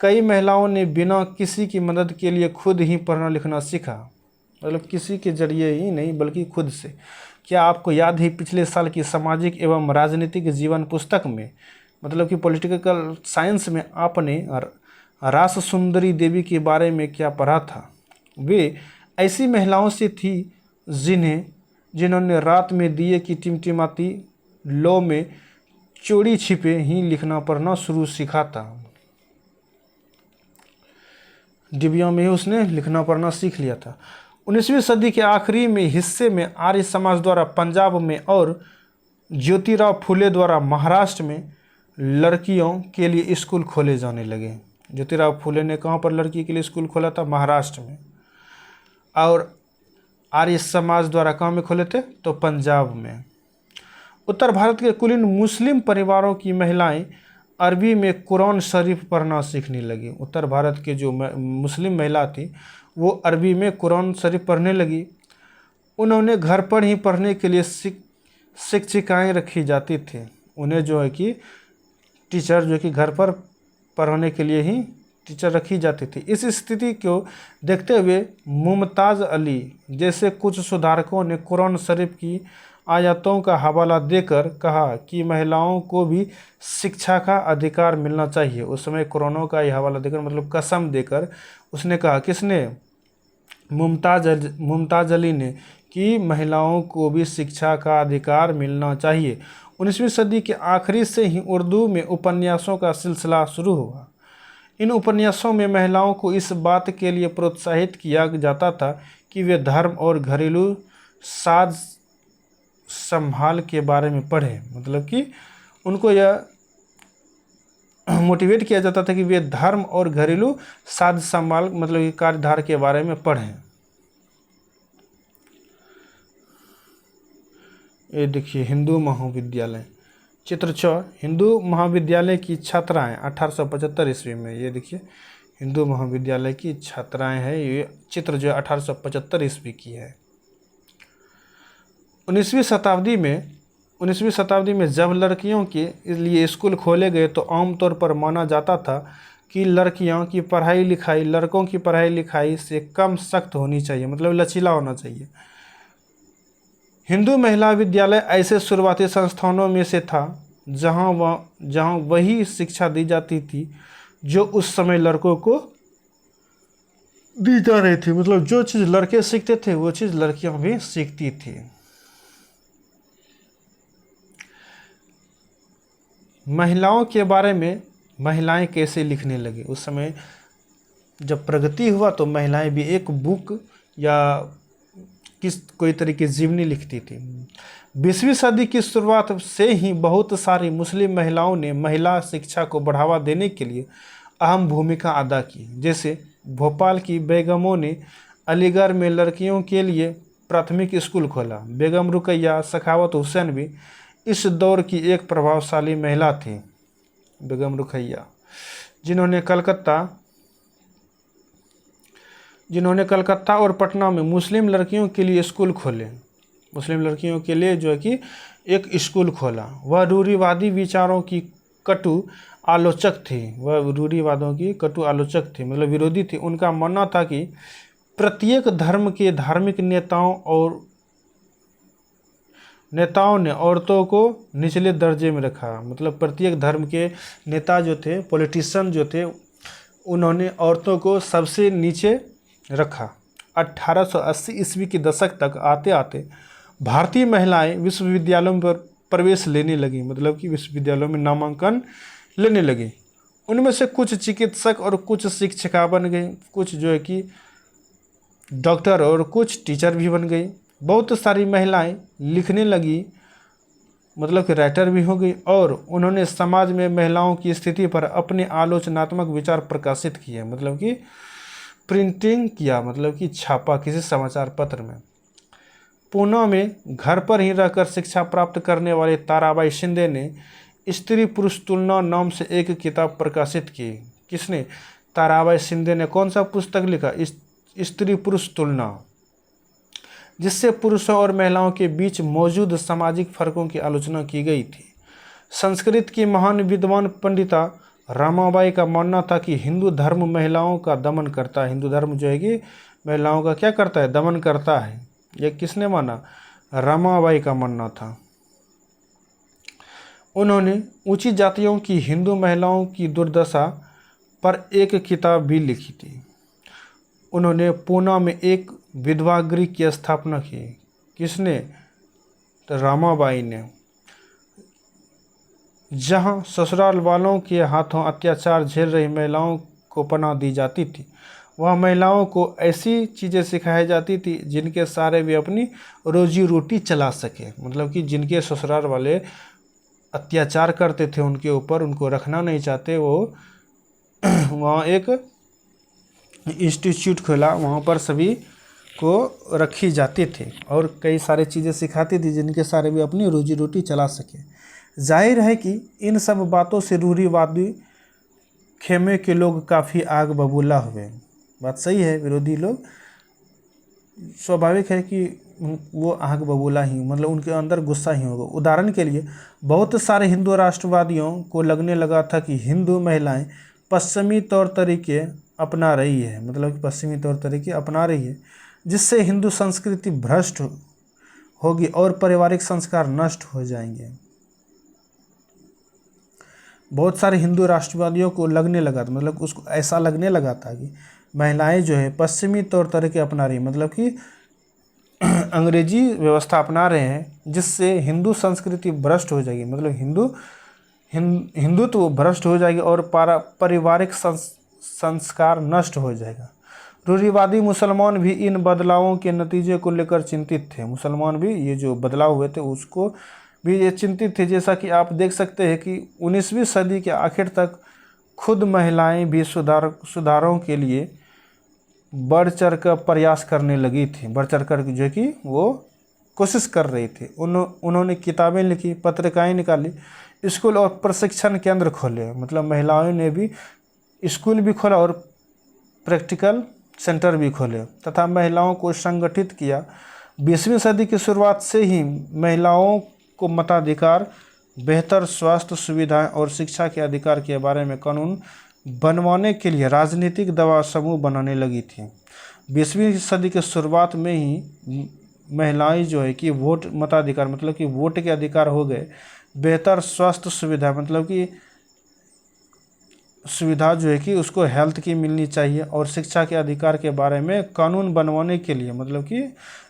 कई महिलाओं ने बिना किसी की मदद के लिए खुद ही पढ़ना लिखना सीखा, मतलब किसी के जरिए ही नहीं बल्कि खुद से। क्या आपको याद है पिछले साल की सामाजिक एवं राजनीतिक जीवन पुस्तक में, मतलब कि पॉलिटिकल साइंस में आपने रास सुंदरी देवी के बारे में क्या पढ़ा था? वे ऐसी महिलाओं से थी जिन्होंने रात में दिए की टिमटिमाती लौ में चोरी छिपे ही लिखना पढ़ना शुरू सीखा था। डिबिया में ही उसने लिखना पढ़ना सीख लिया था। 19वीं सदी के आखिरी में हिस्से में आर्य समाज द्वारा पंजाब में और ज्योतिराव फुले द्वारा महाराष्ट्र में लड़कियों के लिए स्कूल खोले जाने लगे। ज्योतिराव फुले ने कहाँ पर लड़की के लिए स्कूल खोला था? महाराष्ट्र में। और आर्य समाज द्वारा कहाँ में खोले थे? तो पंजाब में। उत्तर भारत के कुलीन मुस्लिम परिवारों की महिलाएं अरबी में कुरान शरीफ पढ़ना सीखने लगी। उत्तर भारत के जो मुस्लिम महिला थी वो अरबी में कुरान शरीफ पढ़ने लगी। उन्होंने घर पर ही पढ़ने के लिए शिक्षिकाएँ रखी जाती थी। उन्हें जो है कि टीचर जो कि घर पर पढ़ाने के लिए ही टीचर रखी जाती थी। इस स्थिति को देखते हुए मुमताज़ अली जैसे कुछ सुधारकों ने कुरान शरीफ की आयतों का हवाला देकर कहा कि महिलाओं को भी शिक्षा का अधिकार मिलना चाहिए। उस समय कुरानों का यह हवाला देकर, मतलब कसम देकर उसने कहा, किसने? मुमताज़ अली ने, कि महिलाओं को भी शिक्षा का अधिकार मिलना चाहिए। 19वीं सदी के आखिरी से ही उर्दू में उपन्यासों का सिलसिला शुरू हुआ। इन उपन्यासों में महिलाओं को इस बात के लिए प्रोत्साहित किया जाता था कि वे धर्म और घरेलू साज संभाल के बारे में पढ़ें, मतलब कि उनको यह मोटिवेट किया जाता था कि वे धर्म और घरेलू साज संभाल, मतलब कि कार्यधार के बारे में पढ़ें। ये देखिए हिंदू महाविद्यालय, चित्र 6 हिंदू महाविद्यालय की छात्राएं 1875 ईस्वी में। ये देखिए हिंदू महाविद्यालय की छात्राएं हैं। ये चित्र जो है 1875 ईस्वी की है। 19वीं शताब्दी में जब लड़कियों के लिए स्कूल खोले गए तो आमतौर पर माना जाता था कि लड़कियों की पढ़ाई लिखाई लड़कों की पढ़ाई लिखाई से कम सख्त होनी चाहिए, मतलब लचीला होना चाहिए। हिंदू महिला विद्यालय ऐसे शुरुआती संस्थानों में से था जहां वही शिक्षा दी जाती थी जो उस समय लड़कों को दी जा रही थी, मतलब जो चीज़ लड़के सीखते थे वो चीज़ लड़कियां भी सीखती थी। महिलाओं के बारे में महिलाएं कैसे लिखने लगी? उस समय जब प्रगति हुआ तो महिलाएं भी एक बुक या कोई तरीके जीवनी लिखती थी। 20वीं सदी की शुरुआत से ही बहुत सारी मुस्लिम महिलाओं ने महिला शिक्षा को बढ़ावा देने के लिए अहम भूमिका अदा की। जैसे भोपाल की बेगमों ने अलीगढ़ में लड़कियों के लिए प्राथमिक स्कूल खोला। बेगम रुकैया, सखावत हुसैन भी इस दौर की एक प्रभावशाली महिला थी बेगम रुकैया, जिन्होंने कलकत्ता और पटना में मुस्लिम लड़कियों के लिए स्कूल खोले। मुस्लिम लड़कियों के लिए जो है कि एक स्कूल खोला। वह रूढ़िवादी विचारों की कटु आलोचक थी। वह रूढ़िवादों की कटु आलोचक थी, मतलब विरोधी थी। उनका मानना था कि प्रत्येक धर्म के धार्मिक नेताओं ने औरतों को निचले दर्जे में रखा। मतलब प्रत्येक धर्म के नेता जो थे, पॉलिटिशियन जो थे, उन्होंने औरतों को सबसे नीचे रखा। 1880 ईस्वी के दशक तक आते आते भारतीय महिलाएं विश्वविद्यालयों में प्रवेश लेने लगी, मतलब कि विश्वविद्यालयों में नामांकन लेने लगी। उनमें से कुछ चिकित्सक और कुछ शिक्षिका बन गई, कुछ जो है कि डॉक्टर और कुछ टीचर भी बन गई। बहुत सारी महिलाएं लिखने लगी, मतलब कि राइटर भी हो गई, और उन्होंने समाज में महिलाओं की स्थिति पर अपने आलोचनात्मक विचार प्रकाशित किए, मतलब कि प्रिंटिंग किया, मतलब कि छापा किसी समाचार पत्र में। पूना में घर पर ही रहकर शिक्षा प्राप्त करने वाले ताराबाई शिंदे ने स्त्री पुरुष तुलना नाम से एक किताब प्रकाशित की। किसने? ताराबाई शिंदे ने कौन सा पुस्तक लिखा? स्त्री पुरुष तुलना, जिससे पुरुषों और महिलाओं के बीच मौजूद सामाजिक फर्कों की आलोचना की गई थी। संस्कृत की महान विद्वान पंडिता रमाबाई का मानना था कि हिंदू धर्म महिलाओं का दमन करता है। हिंदू धर्म जो है कि महिलाओं का क्या करता है? दमन करता है। यह किसने माना? रमाबाई का मानना था। उन्होंने ऊंची जातियों की हिंदू महिलाओं की दुर्दशा पर एक किताब भी लिखी थी। उन्होंने पूना में एक विधवा गृह की स्थापना की। किसने? तो रमाबाई ने, जहां ससुराल वालों के हाथों अत्याचार झेल रही महिलाओं को पनाह दी जाती थी। वह महिलाओं को ऐसी चीज़ें सिखाई जाती थी जिनके सहारे वे अपनी रोजी रोटी चला सके। मतलब कि जिनके ससुराल वाले अत्याचार करते थे उनके ऊपर, उनको रखना नहीं चाहते, वो वहाँ एक इंस्टीट्यूट खोला, वहाँ पर सभी को रखी जाती थी और कई सारी चीज़ें सिखाती थी जिनके सहारे वे अपनी रोजी रोटी चला सके। जाहिर है कि इन सब बातों से रूढ़िवादी खेमे के लोग काफ़ी आग बबूला हुए। बात सही है, विरोधी लोग स्वाभाविक है कि वो आग बबूला ही, मतलब उनके अंदर गुस्सा ही होगा। उदाहरण के लिए बहुत सारे हिंदू राष्ट्रवादियों को लगने लगा था कि हिंदू महिलाएं पश्चिमी तौर तरीके अपना रही है, मतलब कि पश्चिमी तौर तरीके अपना रही है, जिससे हिंदू संस्कृति भ्रष्ट होगी और पारिवारिक संस्कार नष्ट हो जाएंगे। बहुत सारे हिंदू राष्ट्रवादियों को लगने लगा था, मतलब उसको ऐसा लगने लगा था कि महिलाएं जो है पश्चिमी तौर तरीके अपना रही, मतलब कि अंग्रेजी व्यवस्था अपना रहे हैं, जिससे हिंदू संस्कृति भ्रष्ट हो जाएगी, मतलब हिंदुत्व भ्रष्ट हो जाएगी और पारिवारिक संस्कार नष्ट हो जाएगा। रूढ़िवादी मुसलमान भी इन बदलावों के नतीजे को लेकर चिंतित थे। मुसलमान भी ये जो बदलाव हुए थे उसको भी ये चिंतित थे। जैसा कि आप देख सकते हैं कि 19वीं सदी के आखिर तक खुद महिलाएं भी सुधारों के लिए बढ़ चढ़ कर प्रयास करने लगी थी, बढ़ चढ़ कर जो कि वो कोशिश कर रही थी। उन्होंने किताबें लिखी, पत्रिकाएं निकाली, स्कूल और प्रशिक्षण केंद्र खोले, मतलब महिलाओं ने भी स्कूल भी खोला और प्रैक्टिकल सेंटर भी खोले तथा महिलाओं को संगठित किया। 20वीं सदी की शुरुआत से ही महिलाओं को मताधिकार, बेहतर स्वास्थ्य सुविधाएं और शिक्षा के अधिकार के बारे में कानून बनवाने के लिए राजनीतिक दबाव समूह बनाने लगी थी। 20वीं सदी के शुरुआत में ही महिलाएं जो है कि मताधिकार मतलब कि वोट के अधिकार हो गए। बेहतर स्वास्थ्य सुविधा मतलब कि सुविधा जो है कि उसको हेल्थ की मिलनी चाहिए, और शिक्षा के अधिकार के बारे में कानून बनवाने के लिए मतलब कि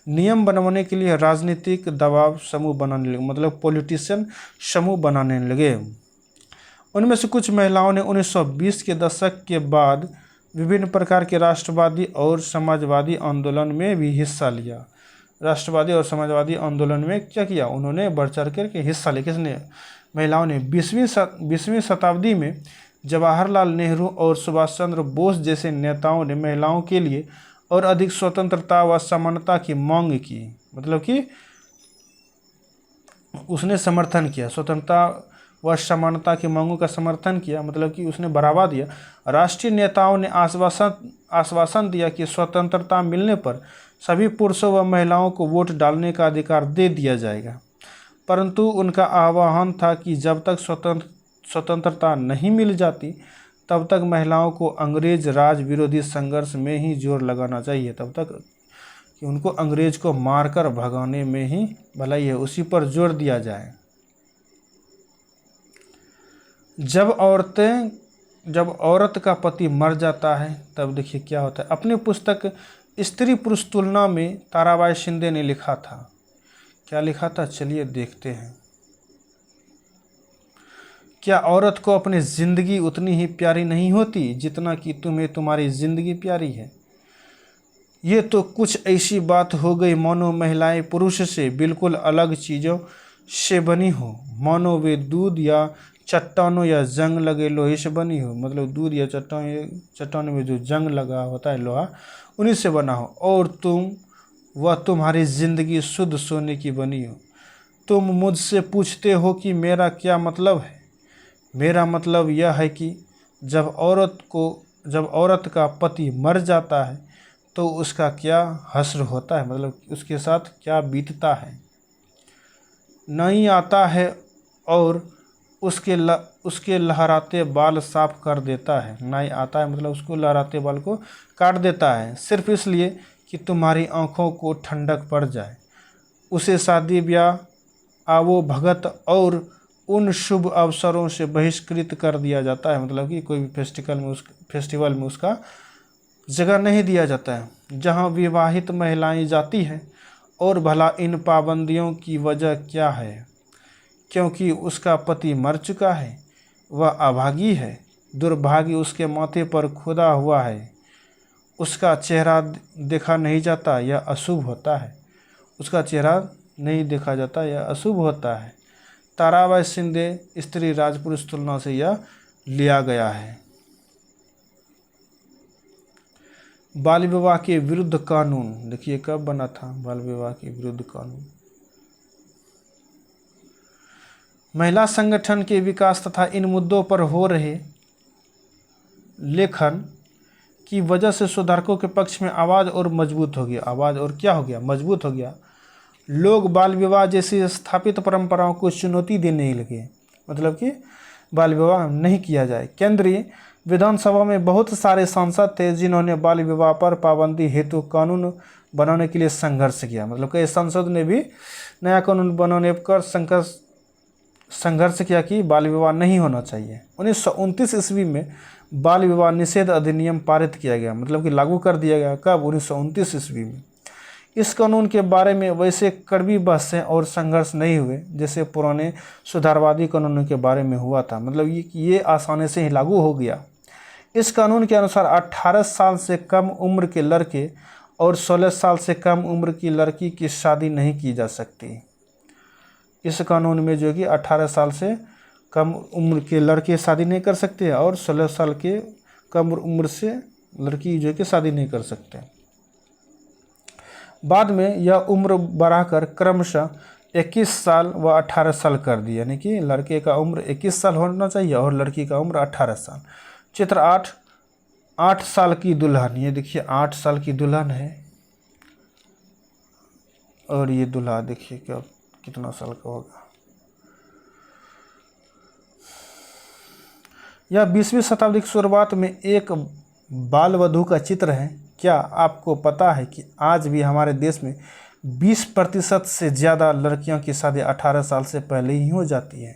नियम बनवाने के लिए राजनीतिक दबाव समूह बनाने लगे, मतलब पॉलिटिशियन समूह बनाने लगे। उनमें से कुछ महिलाओं ने 1920 के दशक के बाद विभिन्न प्रकार के राष्ट्रवादी और समाजवादी आंदोलन में भी हिस्सा लिया। राष्ट्रवादी और समाजवादी आंदोलन में क्या किया? उन्होंने बढ़ चढ़ कर के हिस्सा लिया। किसने? महिलाओं ने। 20वीं शताब्दी में जवाहरलाल नेहरू और सुभाष चंद्र बोस जैसे नेताओं ने महिलाओं के लिए और अधिक स्वतंत्रता व समानता की मांग की। मतलब कि उसने समर्थन किया, स्वतंत्रता व समानता की मांगों का समर्थन किया, मतलब कि उसने बढ़ावा दिया। राष्ट्रीय नेताओं ने आश्वासन दिया कि स्वतंत्रता मिलने पर सभी पुरुषों व महिलाओं को वोट डालने का अधिकार दे दिया जाएगा, परंतु उनका आह्वान था कि जब तक स्वतंत्रता नहीं मिल जाती तब तक महिलाओं को अंग्रेज राज विरोधी संघर्ष में ही जोर लगाना चाहिए, तब तक कि उनको अंग्रेज को मारकर भगाने में ही भलाई है, उसी पर जोर दिया जाए। जब औरत का पति मर जाता है तब देखिए क्या होता है। अपनी पुस्तक स्त्री पुरुष तुलना में ताराबाई शिंदे ने लिखा था, क्या लिखा था, चलिए देखते हैं। क्या औरत को अपनी ज़िंदगी उतनी ही प्यारी नहीं होती जितना कि तुम्हें तुम्हारी ज़िंदगी प्यारी है? ये तो कुछ ऐसी बात हो गई मानो महिलाएं पुरुष से बिल्कुल अलग चीज़ों से बनी हो, मानो वे दूध या चट्टानों या जंग लगे लोहे से बनी हो, मतलब दूध या चट्टानों में जो जंग लगा होता है लोहा, उन्हीं से बना हो, और तुम्हारी ज़िंदगी शुद्ध सोने की बनी हो। तुम मुझसे पूछते हो कि मेरा क्या मतलब है। मेरा मतलब यह है कि जब औरत का पति मर जाता है तो उसका क्या हश्र होता है, मतलब उसके साथ क्या बीतता है। नहीं आता है और उसके लहराते बाल साफ कर देता है। नहीं आता है मतलब उसको लहराते बाल को काट देता है, सिर्फ इसलिए कि तुम्हारी आँखों को ठंडक पड़ जाए। उसे शादी ब्याह आवो भगत और उन शुभ अवसरों से बहिष्कृत कर दिया जाता है, मतलब कि कोई भी फेस्टिवल में उसका जगह नहीं दिया जाता है जहाँ विवाहित महिलाएं जाती हैं। और भला इन पाबंदियों की वजह क्या है? क्योंकि उसका पति मर चुका है, वह अभागी है, दुर्भाग्य उसके माथे पर खुदा हुआ है, उसका चेहरा देखा नहीं जाता या अशुभ होता है, उसका चेहरा नहीं देखा जाता या अशुभ होता है। ताराबाई शिंदे स्त्री राज पुरुष तुलना से यह लिया गया है। बाल विवाह के विरुद्ध कानून, देखिए कब बना था बाल विवाह के विरुद्ध कानून। महिला संगठन के विकास तथा इन मुद्दों पर हो रहे लेखन की वजह से सुधारकों के पक्ष में आवाज़ और मजबूत हो गया। आवाज़ और क्या हो गया? मजबूत हो गया। लोग बाल विवाह जैसी स्थापित परंपराओं को चुनौती देने लगे, मतलब कि बाल विवाह नहीं किया जाए। केंद्रीय विधानसभा में बहुत सारे सांसद थे जिन्होंने बाल विवाह पर पाबंदी हेतु कानून बनाने के लिए संघर्ष किया, मतलब कई सांसद ने भी नया कानून बनाने पर संघर्ष किया कि बाल विवाह नहीं होना चाहिए। 1929 ईस्वी में बाल विवाह निषेध अधिनियम पारित किया गया, मतलब कि लागू कर दिया गया। कब? 1929 ईस्वी में। इस कानून के बारे में वैसे कड़वी बहसें और संघर्ष नहीं हुए जैसे पुराने सुधारवादी कानूनों के बारे में हुआ था, मतलब ये आसानी से ही लागू हो गया। इस कानून के अनुसार 18 साल से कम उम्र के लड़के और 16 साल से कम उम्र की लड़की की शादी नहीं की जा सकती। इस कानून में जो कि 18 साल से कम उम्र के लड़के शादी नहीं कर सकते और 16 साल के कम उम्र से लड़की जो कि शादी नहीं कर सकते। बाद में यह उम्र बढ़ाकर क्रमशः 21 साल व 18 साल कर दी, यानी कि लड़के का उम्र 21 साल होना चाहिए और लड़की का उम्र 18 साल। चित्र 8 साल की दुल्हन, ये देखिए 8 साल की दुल्हन है और ये दूल्हा देखिए क्या कितना साल का होगा। यह 20वीं शताब्दी की शुरुआत में एक बाल वधू का चित्र है। क्या आपको पता है कि आज भी हमारे देश में 20% से ज़्यादा लड़कियों की शादी 18 साल से पहले ही हो जाती है?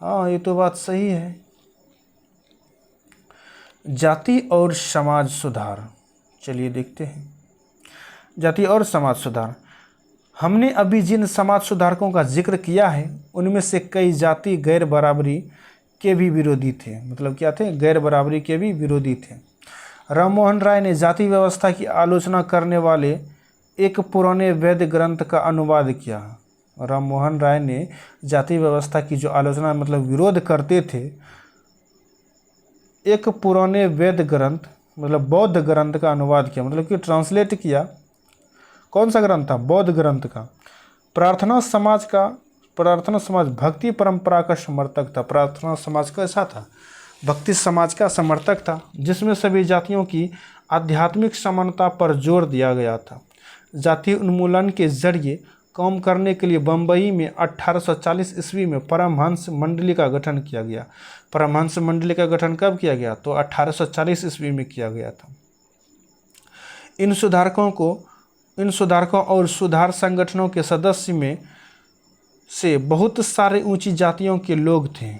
हाँ, ये तो बात सही है। जाति और समाज सुधार, चलिए देखते हैं। जाति और समाज सुधार। हमने अभी जिन समाज सुधारकों का जिक्र किया है उनमें से कई जाति गैर बराबरी के भी विरोधी थे, मतलब क्या थे? गैर बराबरी के भी विरोधी थे। राममोहन राय ने जाति व्यवस्था की आलोचना करने वाले एक पुराने वेद ग्रंथ का अनुवाद किया। राममोहन राय ने जाति व्यवस्था की जो आलोचना मतलब विरोध करते थे, एक पुराने वेद ग्रंथ मतलब बौद्ध ग्रंथ का अनुवाद किया, मतलब कि ट्रांसलेट किया। कौन सा ग्रंथ था? बौद्ध ग्रंथ का। प्रार्थना समाज का प्रार्थना समाज भक्ति परंपरा का समर्थक था। प्रार्थना समाज कैसा था? भक्ति समाज का समर्थक था, जिसमें सभी जातियों की आध्यात्मिक समानता पर जोर दिया गया था। जाति उन्मूलन के जरिए काम करने के लिए बम्बई में 1840 ईस्वी में परमहंस मंडली का गठन किया गया। परमहंस मंडली का गठन कब किया गया? तो 1840 ईस्वी में किया गया था। इन सुधारकों और सुधार संगठनों के सदस्य में से बहुत सारे ऊंची जातियों के लोग थे।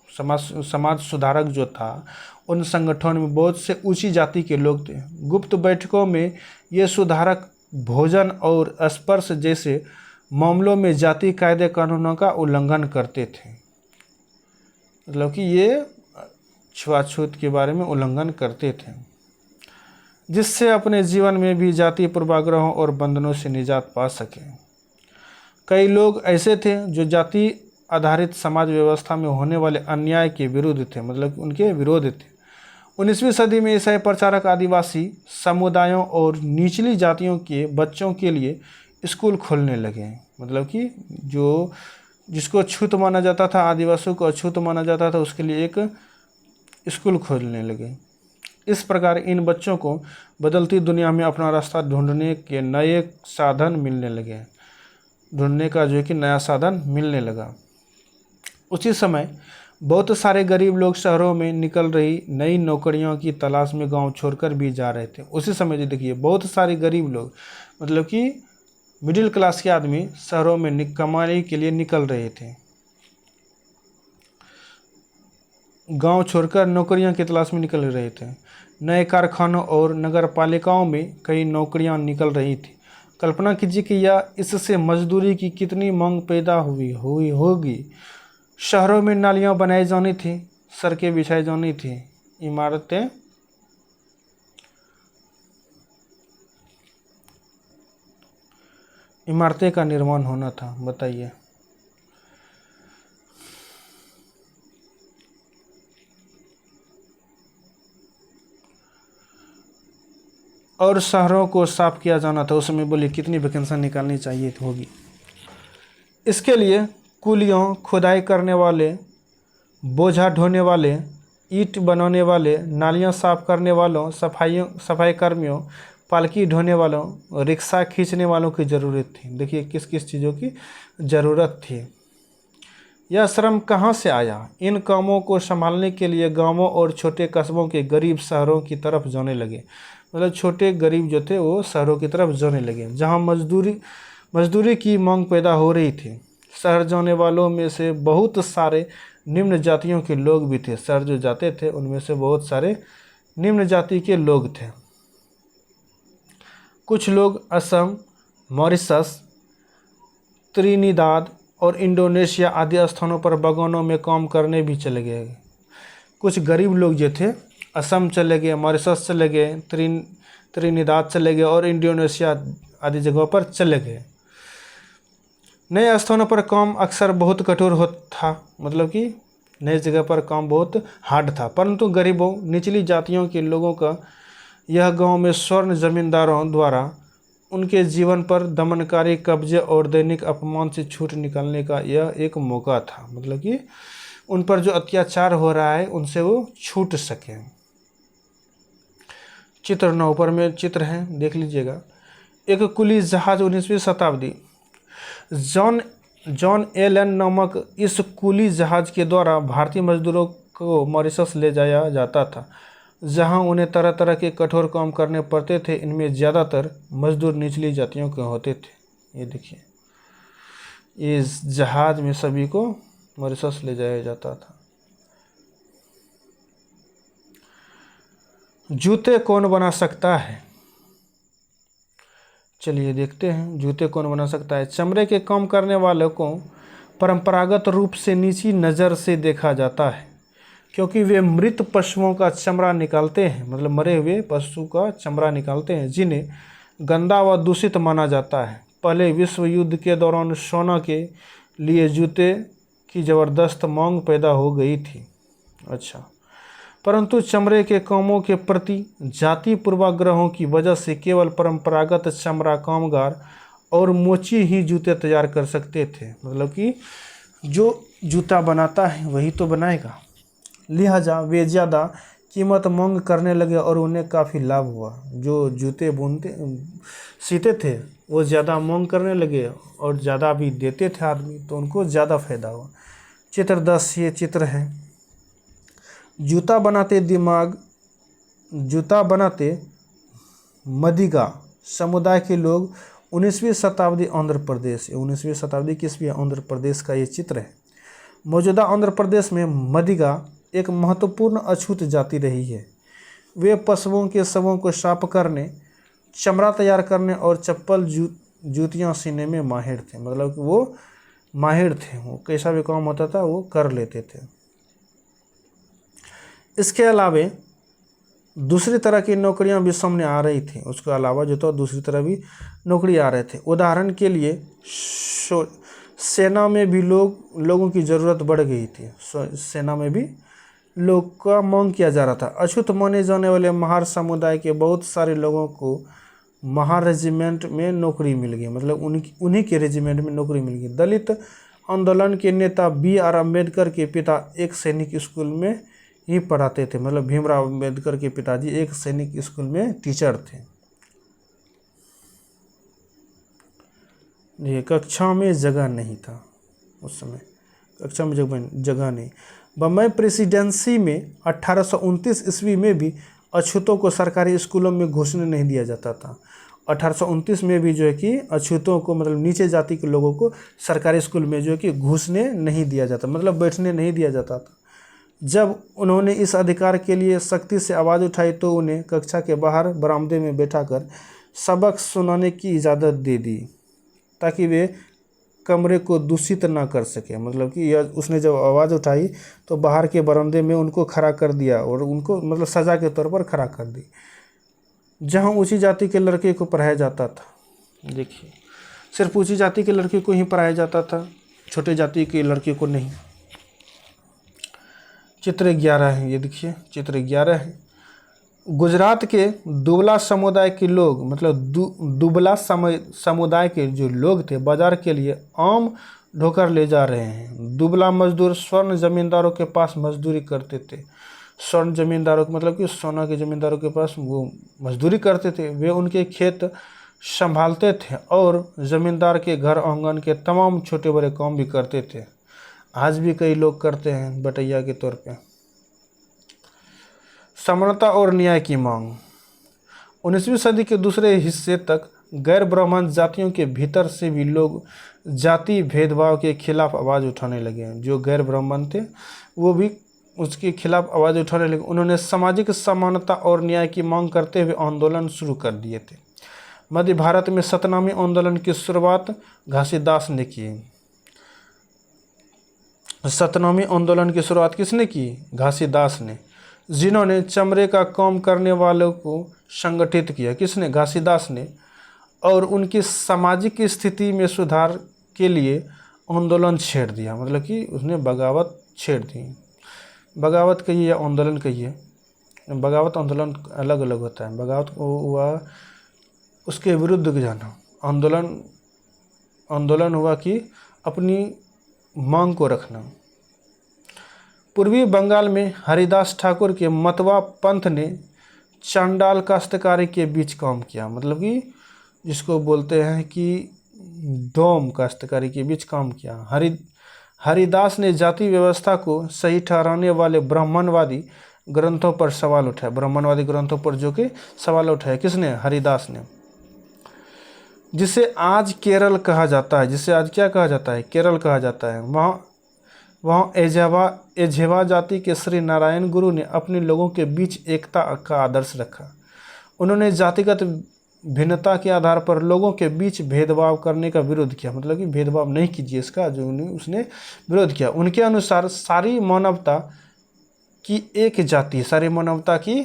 समाज सुधारक जो था, उन संगठनों में बहुत से ऊंची जाति के लोग थे। गुप्त बैठकों में ये सुधारक भोजन और स्पर्श जैसे मामलों में जाति कायदे कानूनों का उल्लंघन करते थे। मतलब कि ये छुआछूत के बारे में उल्लंघन करते थे, जिससे अपने जीवन में भी जाति पूर्वाग्रहों और बंधनों से निजात पा सके। कई लोग ऐसे थे जो जाति आधारित समाज व्यवस्था में होने वाले अन्याय के विरुद्ध थे, मतलब उनके विरोध थे। 19वीं सदी में ईसाई प्रचारक आदिवासी समुदायों और निचली जातियों के बच्चों के लिए स्कूल खोलने लगे। मतलब कि जिसको अछूत माना जाता था, आदिवासियों को अछूत माना जाता था, उसके लिए एक स्कूल खोलने लगे। इस प्रकार इन बच्चों को बदलती दुनिया में अपना रास्ता ढूंढने के नए साधन मिलने लगे। ढूंढने का जो है कि नया साधन मिलने लगा। उसी समय बहुत सारे गरीब लोग शहरों में निकल रही नई नौकरियों की तलाश में गांव छोड़कर भी जा रहे थे। उसी समय जो देखिए बहुत सारे गरीब लोग, मतलब कि मिडिल क्लास के आदमी शहरों में कमाने के लिए निकल रहे थे। गांव छोड़कर नौकरियों की तलाश में निकल रहे थे। नए कारखानों और नगर पालिकाओं में कई नौकरियां निकल रही थी। कल्पना कीजिए कि यह इससे मजदूरी की कितनी मांग पैदा हुई होगी। शहरों में नालियां बनाई जानी थी, सड़कें बिछाई जानी थी, इमारतें का निर्माण होना था। बताइए, और शहरों को साफ किया जाना था। उस समय बोलिए कितनी वैकेंसी निकालनी चाहिए होगी। इसके लिए कुलियों, खुदाई करने वाले, बोझा ढोने वाले, ईंट बनाने वाले, नालियां साफ करने वालों, सफाई कर्मियों, पालकी ढोने वालों, रिक्शा खींचने वालों की ज़रूरत थी। देखिए किस किस चीज़ों की ज़रूरत थी। यह श्रम कहाँ से आया? इन कामों को संभालने के लिए गांवों और छोटे कस्बों के गरीब शहरों की तरफ जाने लगे। मतलब छोटे गरीब जो थे वो शहरों की तरफ जाने लगे, जहाँ मजदूरी की मांग पैदा हो रही थी। शहर जाने वालों में से बहुत सारे निम्न जातियों के लोग भी थे। शहर जो जाते थे उनमें से बहुत सारे निम्न जाति के लोग थे। कुछ लोग असम, मॉरिशस, त्रिनिदाद और इंडोनेशिया आदि स्थानों पर बागानों में काम करने भी चले गए। कुछ गरीब लोग जो थे असम चले गए, मॉरिशस चले गए, त्रिनिदाद चले गए और इंडोनेशिया आदि जगहों पर चले गए। नए स्थानों पर काम अक्सर बहुत कठोर था, मतलब कि नई जगह पर काम बहुत हार्ड था। परंतु गरीबों, निचली जातियों के लोगों का यह गांव में स्वर्ण जमींदारों द्वारा उनके जीवन पर दमनकारी कब्जे और दैनिक अपमान से छूट निकालने का यह एक मौका था। मतलब कि उन पर जो अत्याचार हो रहा है उनसे वो छूट सके। चित्र 9 पर में चित्र है, देख लीजिएगा। एक कुली जहाज 19वीं शताब्दी, जॉन एलन नामक इस कुली जहाज के द्वारा भारतीय मजदूरों को मॉरिशस ले जाया जाता था, जहां उन्हें तरह तरह के कठोर काम करने पड़ते थे। इनमें ज़्यादातर मजदूर निचली जातियों के होते थे। ये देखिए, इस जहाज में सभी को मॉरिशस ले जाया जाता था। जूते कौन बना सकता है? चलिए देखते हैं, जूते कौन बना सकता है। चमड़े के काम करने वालों को परंपरागत रूप से नीची नज़र से देखा जाता है, क्योंकि वे मृत पशुओं का चमड़ा निकालते हैं, मतलब मरे हुए पशु का चमड़ा निकालते हैं, जिन्हें गंदा व दूषित माना जाता है। पहले विश्व युद्ध के दौरान सोना के लिए जूते की ज़बरदस्त मांग पैदा हो गई थी। अच्छा, परंतु चमड़े के कामों के प्रति जाति पूर्वाग्रहों की वजह से केवल परंपरागत चमड़ा कामगार और मोची ही जूते तैयार कर सकते थे। मतलब कि जो जूता बनाता है वही तो बनाएगा। लिहाजा वे ज़्यादा कीमत मांग करने लगे और उन्हें काफ़ी लाभ हुआ। जो जूते बुनते सीते थे वो ज़्यादा मांग करने लगे और ज़्यादा भी देते थे आदमी, तो उनको ज़्यादा फायदा हुआ। चित्र 10 ये चित्र है। जूता बनाते मदिगा समुदाय के लोग 19वीं शताब्दी आंध्र प्रदेश, 19वीं शताब्दी किसवीं आंध्र प्रदेश का ये चित्र है। मौजूदा आंध्र प्रदेश में मदिगा एक महत्वपूर्ण अछूत जाति रही है। वे पशुओं के शवों को साफ करने, चमड़ा तैयार करने और चप्पल जूतियाँ सीने में माहिर थे। मतलब कि वो माहिर थे, वो कैसा भी काम होता था वो कर लेते थे। इसके अलावा दूसरी तरह की नौकरियां भी सामने आ रही थी। उसके अलावा जो तो दूसरी तरह भी नौकरी आ रहे थे। उदाहरण के लिए सेना में भी लोगों की ज़रूरत बढ़ गई थी। सेना में भी लोग का मांग किया जा रहा था। अछूत माने जाने वाले महार समुदाय के बहुत सारे लोगों को महार रेजिमेंट में नौकरी मिल गई। मतलब उन्हीं के रेजिमेंट में नौकरी मिल गई। दलित आंदोलन के नेता B.R. अम्बेडकर के पिता एक सैनिक स्कूल में ही पढ़ाते थे। मतलब भीमराव अम्बेडकर के पिताजी एक सैनिक स्कूल में टीचर थे। ये कक्षा में जगह नहीं था उस समय, कक्षा में जगह नहीं। बम्बई प्रेसिडेंसी में 1829 ईस्वी में भी अछूतों को सरकारी स्कूलों में घुसने नहीं दिया जाता था। 1829 में भी जो है कि अछूतों को, मतलब नीचे जाति के लोगों को सरकारी स्कूल में जो है कि घुसने नहीं दिया जाता, मतलब बैठने नहीं दिया जाता था। जब उन्होंने इस अधिकार के लिए सख्ती से आवाज़ उठाई तो उन्हें कक्षा के बाहर बरामदे में बैठाकर सबक सुनाने की इजाज़त दे दी, ताकि वे कमरे को दूषित ना कर सके। मतलब कि उसने जब आवाज़ उठाई तो बाहर के बरामदे में उनको खड़ा कर दिया और उनको मतलब सज़ा के तौर पर खड़ा कर दी, जहाँ ऊंची जाति के लड़के को पढ़ाया जाता था। देखिए, सिर्फ ऊंची जाति के लड़के को ही पढ़ाया जाता था, छोटे जाति के लड़के को नहीं। चित्र 11 है, ये देखिए चित्र 11 है। गुजरात के दुबला समुदाय के लोग, मतलब दुबला समुदाय के जो लोग थे, बाजार के लिए आम ढोकर ले जा रहे हैं। दुबला मजदूर स्वर्ण जमींदारों के पास मजदूरी करते थे। स्वर्ण जमींदारों मतलब कि सोना के जमींदारों के पास वो मजदूरी करते थे। वे उनके खेत संभालते थे और जमींदार के घर आंगन के तमाम छोटे बड़े काम भी करते थे। आज भी कई लोग करते हैं बटैया के तौर पे। समानता और न्याय की मांग। 19वीं सदी के दूसरे हिस्से तक गैर ब्राह्मण जातियों के भीतर से भी लोग जाति भेदभाव के खिलाफ आवाज़ उठाने लगे। जो गैर ब्राह्मण थे वो भी उसके खिलाफ आवाज़ उठाने लगे। उन्होंने सामाजिक समानता और न्याय की मांग करते हुए आंदोलन शुरू कर दिए थे। मध्य भारत में सतनामी आंदोलन की शुरुआत घासीदास ने की। सतनामी आंदोलन की शुरुआत किसने की? घासीदास ने, जिन्होंने चमड़े का काम करने वालों को संगठित किया। किसने? घासीदास ने। और उनकी सामाजिक स्थिति में सुधार के लिए आंदोलन छेड़ दिया। मतलब कि उसने बगावत छेड़ दी। बगावत कहिए या आंदोलन कहिए, बगावत आंदोलन अलग अलग होता है। बगावत हुआ उसके विरुद्ध जाना, आंदोलन हुआ कि अपनी मांग को रखना। पूर्वी बंगाल में हरिदास ठाकुर के मतवा पंथ ने चांडाल काश्तकारी के बीच काम किया। मतलब कि जिसको बोलते हैं कि डोम काश्तकारी के बीच काम किया। हरिदास ने जाति व्यवस्था को सही ठहराने वाले ब्राह्मणवादी ग्रंथों पर सवाल उठाया। ब्राह्मणवादी ग्रंथों पर जो कि सवाल उठाया किसने? हरिदास ने। जिसे आज केरल कहा जाता है, जिसे आज क्या कहा जाता है? केरल कहा जाता है। वहाँ एझेवा जाति के श्री नारायण गुरु ने अपने लोगों के बीच एकता का आदर्श रखा। उन्होंने जातिगत भिन्नता के आधार पर लोगों के बीच भेदभाव करने का विरोध किया। मतलब कि भेदभाव नहीं कीजिए, इसका जो उसने विरोध किया। उनके अनुसार सारी मानवता की एक जाति, सारी मानवता की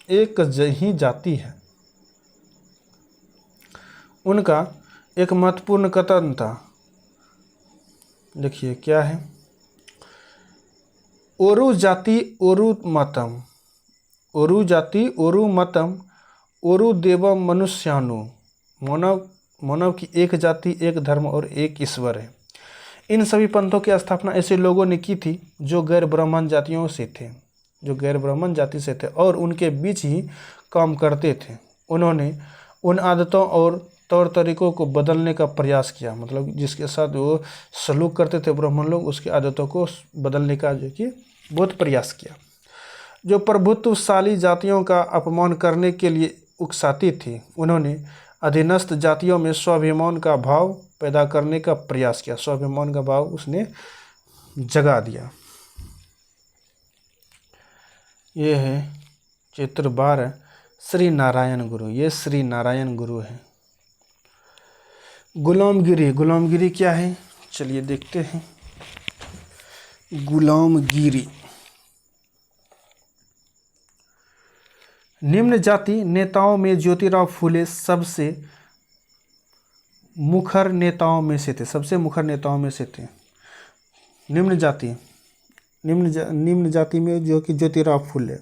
एक ही जाति है। उनका एक महत्वपूर्ण कथन था, देखिए क्या है? ओरु जाति ओरु मतम, ओरु जाति ओरु मतम, ओरु देवम मनुष्यानु। मानव मानव की एक जाति, एक धर्म और एक ईश्वर है। इन सभी पंथों की स्थापना ऐसे लोगों ने की थी जो गैर ब्राह्मण जातियों से थे, जो गैर ब्राह्मण जाति से थे और उनके बीच ही काम करते थे। उन्होंने उन आदतों और तौर तरीकों को बदलने का प्रयास किया, मतलब जिसके साथ वो सलूक करते थे ब्राह्मण लोग, उसकी आदतों को बदलने का जो कि बहुत प्रयास किया। जो प्रभुत्वशाली जातियों का अपमान करने के लिए उकसाती थी, उन्होंने अधीनस्थ जातियों में स्वाभिमान का भाव पैदा करने का प्रयास किया। स्वाभिमान का भाव उसने जगा दिया। ये है चित्र 12 श्री नारायण गुरु। ये श्री नारायण गुरु है। गुलामगिरी। गुलामगिरी क्या है, चलिए देखते हैं। गुलामगिरी निम्न जाति नेताओं में ज्योतिराव फूले सबसे मुखर नेताओं में से थे, सबसे मुखर नेताओं में से थे। निम्न जाति में जो कि ज्योतिराव फूले।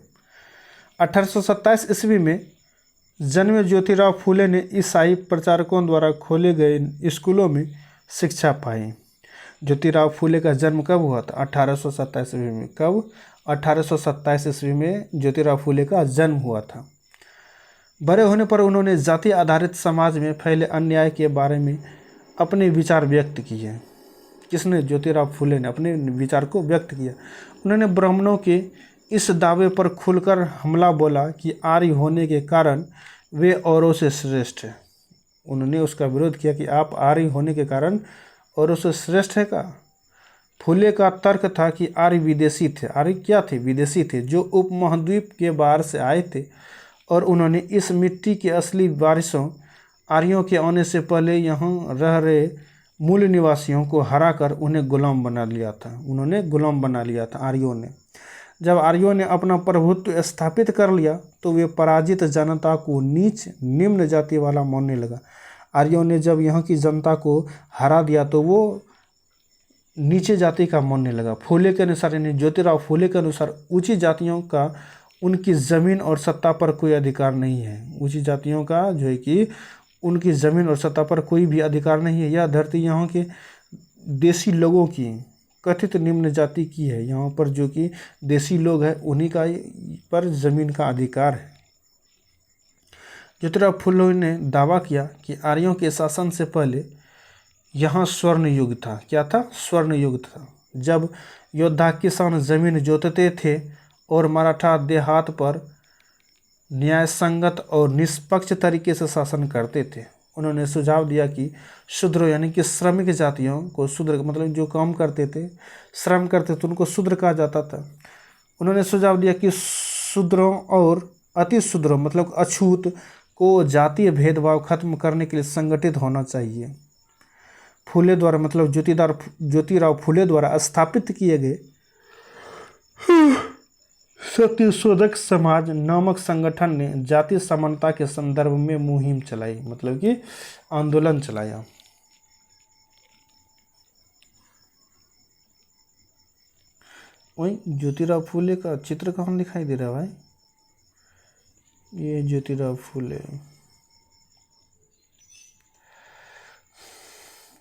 1827 ईस्वी में जन्मे ज्योतिराव फूले ने ईसाई प्रचारकों द्वारा खोले गए स्कूलों में शिक्षा पाई। ज्योतिराव फूले का जन्म कब हुआ था? 1827 ईस्वी में। कब? 1827 ईस्वी में ज्योतिराव फूले का जन्म हुआ था। बड़े होने पर उन्होंने जाति आधारित समाज में फैले अन्याय के बारे में अपने विचार व्यक्त किए। किसने? ज्योतिराव फूले ने अपने विचार को व्यक्त किया। उन्होंने ब्राह्मणों के इस दावे पर खुलकर हमला बोला कि आर्य होने के कारण वे औरों से श्रेष्ठ हैं। उन्होंने उसका विरोध किया कि आप आर्य होने के कारण औरों से श्रेष्ठ है का। फूले का तर्क था कि आर्य विदेशी थे। आर्य क्या थे? विदेशी थे, जो उपमहाद्वीप के बाहर से आए थे और उन्होंने इस मिट्टी के असली वारिसों आर्यों के आने से पहले यहाँ रह रहे मूल निवासियों को हराकर उन्हें गुलाम बना लिया था। उन्होंने गुलाम बना लिया था आर्यों ने। जब आर्यों ने अपना प्रभुत्व स्थापित कर लिया तो वे पराजित जनता को नीच निम्न जाति वाला मानने लगा। आर्यों ने जब यहाँ की जनता को हरा दिया तो वो नीचे जाति का मानने लगा। फूले के अनुसार, यानी ज्योतिराव फूले के अनुसार, ऊंची जातियों का उनकी ज़मीन और सत्ता पर कोई अधिकार नहीं है। ऊंची जातियों का जो है कि उनकी ज़मीन और सत्ता पर कोई भी अधिकार नहीं है। यह धरती यहाँ के देसी लोगों की, कथित निम्न जाति की है। यहाँ पर जो कि देसी लोग हैं उन्हीं का पर ज़मीन का अधिकार है। ज्योतिराव फूले ने दावा किया कि आर्यों के शासन से पहले यहाँ स्वर्ण युग था। क्या था? स्वर्ण युग था, जब योद्धा किसान जमीन जोतते थे और मराठा देहात पर न्यायसंगत और निष्पक्ष तरीके से शासन करते थे। उन्होंने सुझाव दिया कि शूद्र यानी कि श्रमिक जातियों को, शूद्र मतलब जो काम करते थे, श्रम करते थे, उनको शूद्र कहा जाता था। उन्होंने सुझाव दिया कि शूद्रों और अति शूद्रों मतलब अछूत को जातीय भेदभाव खत्म करने के लिए संगठित होना चाहिए। फूले द्वारा मतलब ज्योतिराव फूले द्वारा स्थापित किए गए सत्यशोधक समाज नामक संगठन ने जाति समानता के संदर्भ में मुहिम चलाई, मतलब कि आंदोलन चलाया। वही ज्योतिराव फूले का चित्र कहाँ दिखाई दे रहा है भाई? ये ज्योतिराव फूले।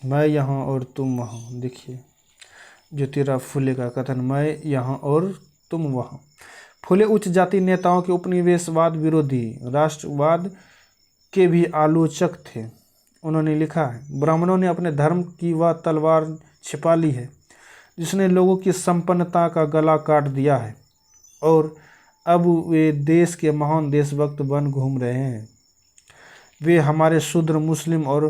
मैं यहाँ और तुम वहाँ। देखिए ज्योतिराव फूले का कथन, मैं यहाँ और तुम वहाँ। फूले उच्च जाति नेताओं के उपनिवेशवाद विरोधी, राष्ट्रवाद के भी आलोचक थे। उन्होंने लिखा है, ब्राह्मणों ने अपने धर्म की वह तलवार छिपा ली है जिसने लोगों की संपन्नता का गला काट दिया है और अब वे देश के महान देशभक्त बन घूम रहे हैं। वे हमारे शूद्र, मुस्लिम और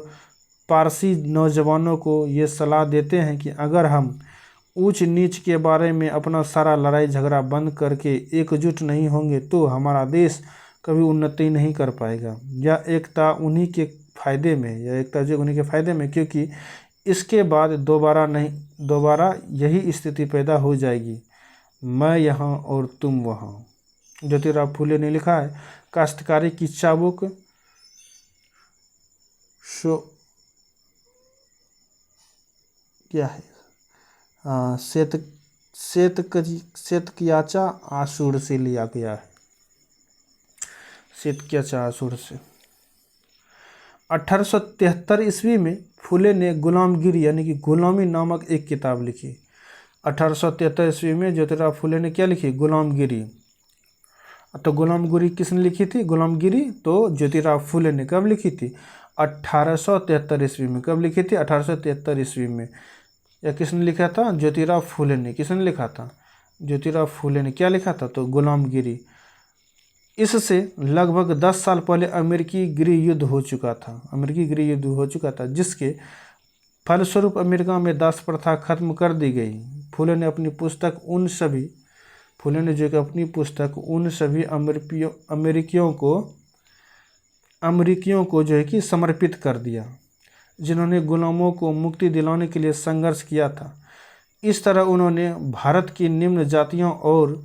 पारसी नौजवानों को ये सलाह देते हैं कि अगर हम ऊंच नीच के बारे में अपना सारा लड़ाई झगड़ा बंद करके एकजुट नहीं होंगे तो हमारा देश कभी उन्नति नहीं कर पाएगा। यह एकता उन्हीं के फायदे में, यह एकता जो उन्हीं के फायदे में, क्योंकि इसके बाद दोबारा यही स्थिति पैदा हो जाएगी, मैं यहाँ और तुम वहाँ। ज्योतिराव फूले ने लिखा है, काश्तकारी की चाबुक क्या है? शेतक्याचा आसूर से लिया गया है। शेतक्याचा आसूर से। 1873 ईस्वी में फुले ने गुलामगिरी यानी कि गुलामी नामक एक किताब लिखी। 1873 ईस्वी में ज्योतिराव फुले ने क्या लिखी? गुलामगिरी। तो गुलामगिरी किसने लिखी थी? गुलामगिरी तो ज्योतिराव फुले ने कब लिखी थी? 1873 ईस्वी में। कब लिखी थी? 1873 ईस्वी में। या किसने लिखा था? ज्योतिराव फुले ने। किसने लिखा था? ज्योतिराव फुले ने। क्या लिखा था? तो गुलामगिरी। इससे लगभग 10 साल पहले अमेरिकी गृह युद्ध हो चुका था। अमेरिकी गृह युद्ध हो चुका था, जिसके फलस्वरूप अमेरिका में दास प्रथा खत्म कर दी गई। फुले ने अपनी पुस्तक उन सभी अमेरिकियों को जो है कि समर्पित कर दिया, जिन्होंने गुलामों को मुक्ति दिलाने के लिए संघर्ष किया था। इस तरह उन्होंने भारत की निम्न जातियों और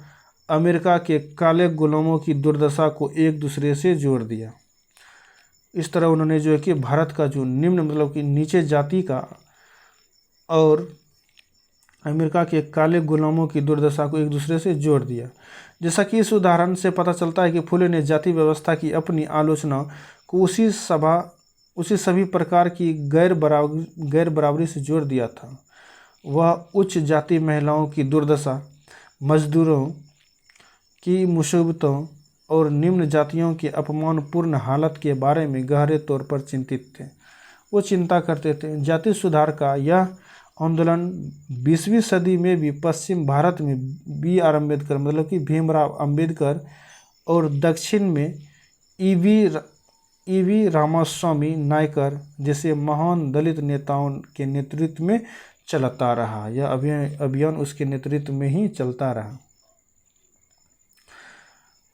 अमेरिका के काले गुलामों की दुर्दशा को एक दूसरे से जोड़ दिया। इस तरह उन्होंने जो है कि भारत का जो निम्न मतलब कि नीचे जाति का और अमेरिका के काले गुलामों की दुर्दशा को एक दूसरे से जोड़ दिया। जैसा कि इस उदाहरण से पता चलता है कि फुले ने जाति व्यवस्था की अपनी आलोचना को उसी सभी प्रकार की गैर बराबरी से जोड़ दिया था। वह उच्च जाति महिलाओं की दुर्दशा, मजदूरों की मुसीबतों और निम्न जातियों की अपमानपूर्ण हालत के बारे में गहरे तौर पर चिंतित थे। वो चिंता करते थे। जाति सुधार का यह आंदोलन 20वीं सदी में भी पश्चिम भारत में B.R. अम्बेडकर मतलब कि भीमराव अम्बेडकर और दक्षिण में E.V. रामास्वामी नायकर जैसे महान दलित नेताओं के नेतृत्व में चलता रहा। यह अभियान उसके नेतृत्व में ही चलता रहा।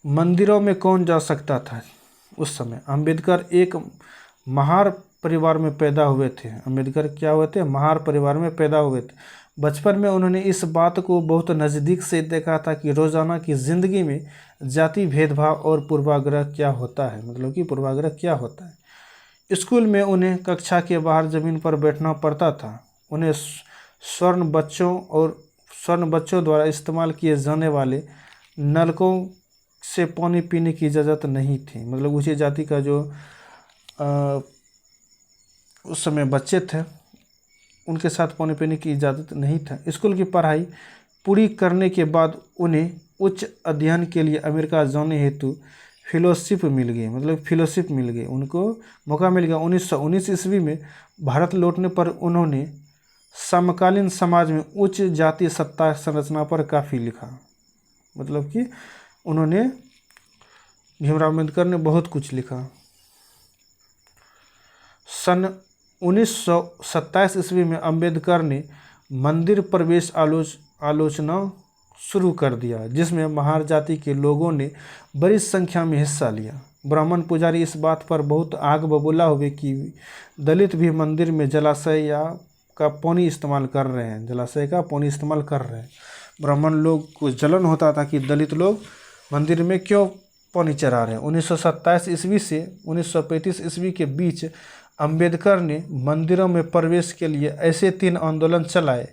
मंदिरों में कौन जा सकता था उस समय? अम्बेडकर एक महार परिवार में पैदा हुए थे। अम्बेडकर क्या हुए थे? महार परिवार में पैदा हुए थे। बचपन में उन्होंने इस बात को बहुत नज़दीक से देखा था कि रोज़ाना की ज़िंदगी में जाति भेदभाव और पूर्वाग्रह क्या होता है, मतलब कि पूर्वाग्रह क्या होता है। स्कूल में उन्हें कक्षा के बाहर ज़मीन पर बैठना पड़ता था। उन्हें स्वर्ण बच्चों द्वारा इस्तेमाल किए जाने वाले नलकों से पानी पीने की इजाज़त नहीं थी। मतलब ऊंची जाति का जो उस समय बच्चे थे, उनके साथ पानी पीने की इजाज़त नहीं था। स्कूल की पढ़ाई पूरी करने के बाद उन्हें उच्च अध्ययन के लिए अमेरिका जाने हेतु फेलोशिप मिल गई। उनको मौका मिल गया। 1919 ईस्वी में भारत लौटने पर उन्होंने समकालीन समाज में उच्च जाति सत्ता संरचना पर काफ़ी लिखा। मतलब कि उन्होंने भीमराव अम्बेडकर ने बहुत कुछ लिखा। सन 1927 ईस्वी में अम्बेडकर ने मंदिर प्रवेश आलोचना शुरू कर दिया, जिसमें महार जाति के लोगों ने बड़ी संख्या में हिस्सा लिया। ब्राह्मण पुजारी इस बात पर बहुत आग बबूला हुए कि दलित भी मंदिर में जलाशय का पानी इस्तेमाल कर रहे हैं। ब्राह्मण लोग को जलन होता था कि दलित लोग मंदिर में क्यों पानी चढ़ा रहे हैं। 1927 ईस्वी से 1935 ईस्वी के बीच अम्बेडकर ने मंदिरों में प्रवेश के लिए ऐसे 3 आंदोलन चलाए।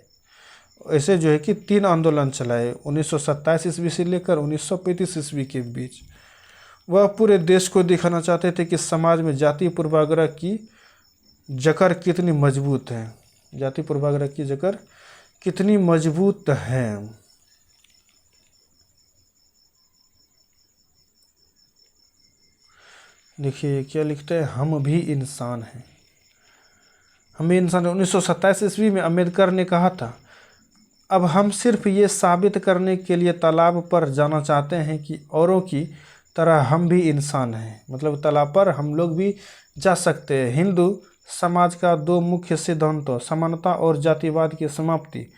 1927 ईस्वी से लेकर 1935 ईस्वी के बीच। वह पूरे देश को दिखाना चाहते थे कि समाज में जाति पूर्वाग्रह की जकड़ कितनी मजबूत है। देखिए क्या लिखते हैं, हम भी इंसान हैं। 1927 ईस्वी में अम्बेडकर ने कहा था, अब हम सिर्फ ये साबित करने के लिए तालाब पर जाना चाहते हैं कि औरों की तरह हम भी इंसान हैं। मतलब तालाब पर हम लोग भी जा सकते हैं। हिंदू समाज का 2 मुख्य सिद्धांतों समानता और जातिवाद की समाप्ति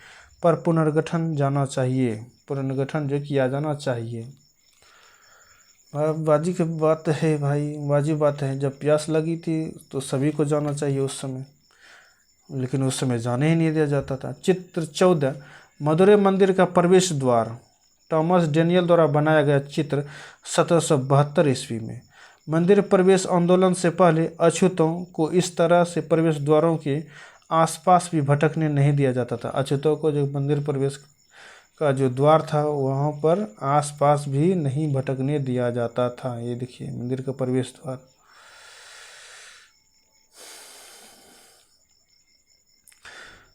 पर पुनर्गठन जो किया जाना चाहिए। वाजिब बात है भाई, वाजिब बात है। जब प्यास लगी थी तो सभी को जाना चाहिए उस समय, लेकिन उस समय जाने ही नहीं दिया जाता था। चित्र 14 मदुरै मंदिर का प्रवेश द्वार, टॉमस डेनियल द्वारा बनाया गया चित्र 1772 ईस्वी में। मंदिर प्रवेश आंदोलन से पहले अछूतों को इस तरह से प्रवेश द्वारों के आसपास भी भटकने नहीं दिया जाता था। अछूतों को जो मंदिर प्रवेश का जो द्वार था वहाँ पर आसपास भी नहीं भटकने दिया जाता था। ये देखिए मंदिर का प्रवेश द्वार।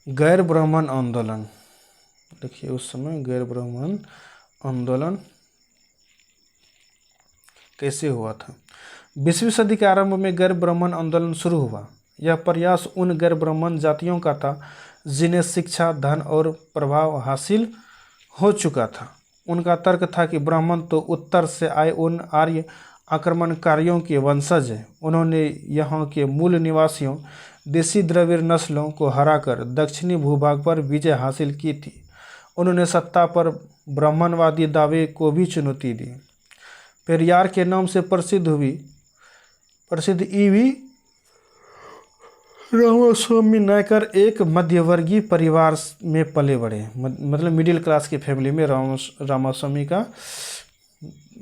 गैर ब्राह्मण आंदोलन, देखिए उस समय गैर ब्राह्मण आंदोलन कैसे हुआ था। 20वीं सदी के आरंभ में गैर ब्राह्मण आंदोलन शुरू हुआ। यह प्रयास उन गैर ब्राह्मण जातियों का था जिन्हें शिक्षा, धन और प्रभाव हासिल हो चुका था। उनका तर्क था कि ब्राह्मण तो उत्तर से आए उन आर्य आक्रमणकारियों के वंशज हैं। उन्होंने यहाँ के मूल निवासियों, देसी द्रविड़ नस्लों को हराकर दक्षिणी भूभाग पर विजय हासिल की थी। उन्होंने सत्ता पर ब्राह्मणवादी दावे को भी चुनौती दी। पेरियार के नाम से प्रसिद्ध ईवी रामास्वामी नायकर एक मध्यवर्गीय परिवार में पले बढ़े, मतलब मिडिल क्लास की फैमिली में रामास्वामी का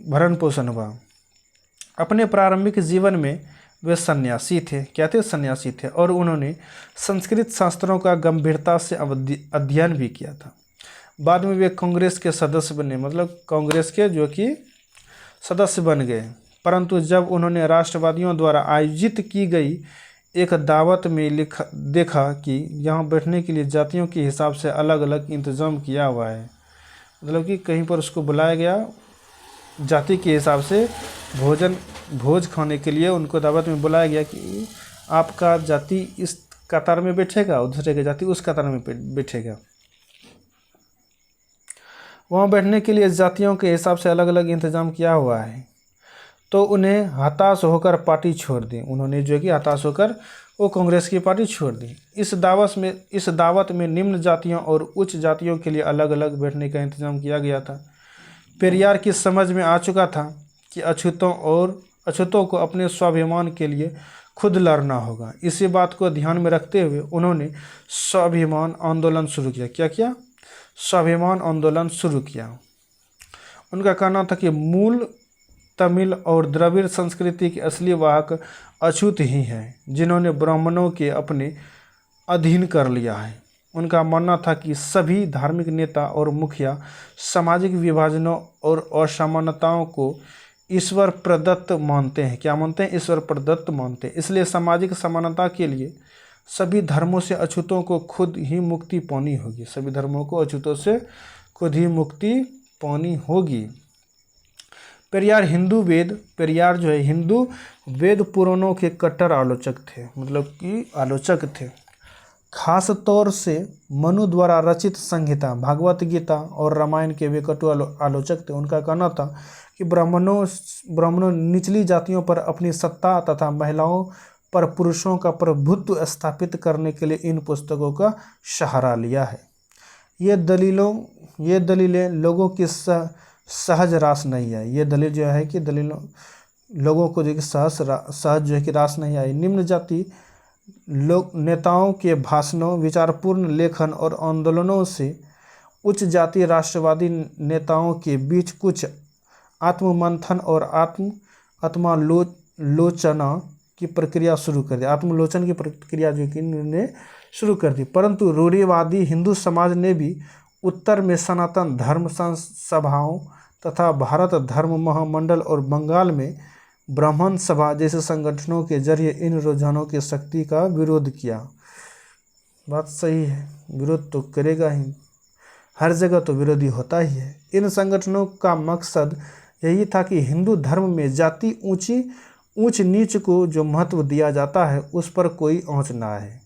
भरण पोषण हुआ। अपने प्रारंभिक जीवन में वे सन्यासी थे, क्या थे? सन्यासी थे, और उन्होंने संस्कृत शास्त्रों का गंभीरता से अध्ययन भी किया था। बाद में वे कांग्रेस के सदस्य बने, मतलब कांग्रेस के जो कि सदस्य बन गए। परंतु जब उन्होंने राष्ट्रवादियों द्वारा आयोजित की गई एक दावत में देखा कि यहाँ बैठने के लिए जातियों के हिसाब से अलग अलग इंतज़ाम किया हुआ है, मतलब कि कहीं पर उसको बुलाया गया जाति के हिसाब से भोज खाने के लिए उनको दावत में बुलाया गया कि आपका जाति इस कतार में बैठेगा, दूसरे का जाति उस कतार में बैठेगा। वहाँ बैठने के लिए जातियों के हिसाब से अलग अलग इंतज़ाम किया हुआ है। तो उन्हें हताश होकर पार्टी छोड़ दी। उन्होंने जो कि हताश होकर वो कांग्रेस की पार्टी छोड़ दी। इस दावत में निम्न जातियों और उच्च जातियों के लिए अलग अलग बैठने का इंतजाम किया गया था। पेरियार की समझ में आ चुका था कि अछूतों को अपने स्वाभिमान के लिए खुद लड़ना होगा। इसी बात को ध्यान में रखते हुए उन्होंने स्वाभिमान आंदोलन शुरू किया। क्या किया? स्वाभिमान आंदोलन शुरू किया। उनका कहना था कि मूल तमिल और द्रविड़ संस्कृति के असली वाहक अछूत ही हैं, जिन्होंने ब्राह्मणों के अपने अधीन कर लिया है। उनका मानना था कि सभी धार्मिक नेता और मुखिया सामाजिक विभाजनों और असमानताओं को ईश्वर प्रदत्त मानते हैं। क्या मानते हैं? ईश्वर प्रदत्त मानते हैं। इसलिए सामाजिक समानता के लिए सभी धर्मों से अछूतों को खुद ही मुक्ति पानी होगी। सभी धर्मों को अछूतों से खुद ही मुक्ति पानी होगी। पेरियार जो है हिंदू वेद पुराणों के कट्टर आलोचक थे, मतलब कि आलोचक थे। खास तौर से मनु द्वारा रचित संहिता, भागवत गीता और रामायण के वे कटु आलोचक थे। उनका कहना था कि ब्राह्मणों निचली जातियों पर अपनी सत्ता तथा महिलाओं पर पुरुषों का प्रभुत्व स्थापित करने के लिए इन पुस्तकों का सहारा लिया है। ये दलीलें लोगों की सहज रास नहीं आई। ये दलील जो है कि लोगों को जो कि सहज जो है कि रास नहीं आई। निम्न जाति नेताओं के भाषणों, विचारपूर्ण लेखन और आंदोलनों से उच्च जाति राष्ट्रवादी नेताओं के बीच कुछ आत्ममंथन और आत्मालोचना की प्रक्रिया शुरू कर दी। आत्मलोचन की प्रक्रिया जो कि उन्होंने शुरू कर दी। परंतु रूढ़िवादी हिंदू समाज ने भी उत्तर में सनातन धर्म सभाओं तथा भारत धर्म महामंडल और बंगाल में ब्राह्मण सभा जैसे संगठनों के जरिए इन रुझानों की शक्ति का विरोध किया। बात सही है, विरोध तो करेगा ही, हर जगह तो विरोधी होता ही है। इन संगठनों का मकसद यही था कि हिंदू धर्म में जाति ऊंच नीच को जो महत्व दिया जाता है उस पर कोई आँच ना आए।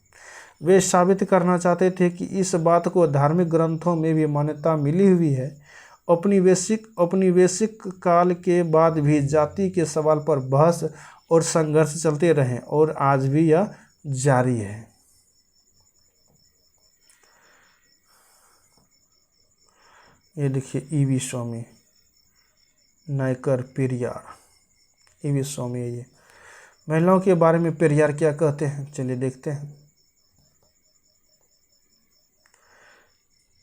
वे साबित करना चाहते थे कि इस बात को धार्मिक ग्रंथों में भी मान्यता मिली हुई है। औपनिवेशिक काल के बाद भी जाति के सवाल पर बहस और संघर्ष चलते रहे और आज भी यह जारी है। ये देखिए ईवी स्वामी नायकर पेरियार, ईवी स्वामी है ये। महिलाओं के बारे में पेरियार क्या कहते हैं, चलिए देखते हैं।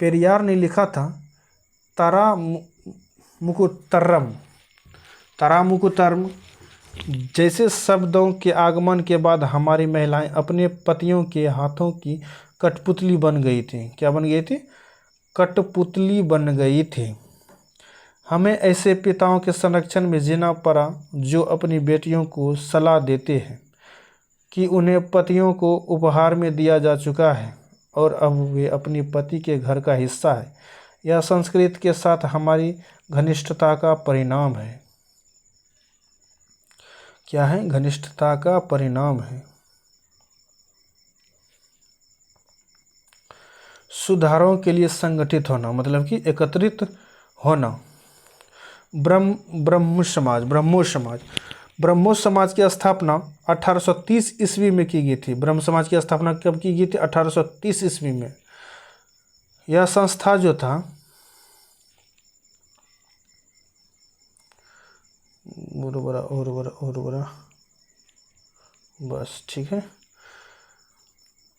पेरियार ने लिखा था, तारामुकुतरम जैसे शब्दों के आगमन के बाद हमारी महिलाएं अपने पतियों के हाथों की कठपुतली बन गई थी। क्या बन गई थी? कठपुतली बन गई थी। हमें ऐसे पिताओं के संरक्षण में जीना पड़ा जो अपनी बेटियों को सलाह देते हैं कि उन्हें पतियों को उपहार में दिया जा चुका है और अब वे अपनी पति के घर का हिस्सा है। यह संस्कृति के साथ हमारी घनिष्ठता का परिणाम है। क्या है? घनिष्ठता का परिणाम है। सुधारों के लिए संगठित होना, मतलब कि एकत्रित होना। ब्रह्मो समाज की स्थापना 1830 ईस्वी में की गई थी। ब्रह्म समाज की स्थापना कब की गई थी? 1830 ईस्वी में। यह संस्था जो था बस ठीक है,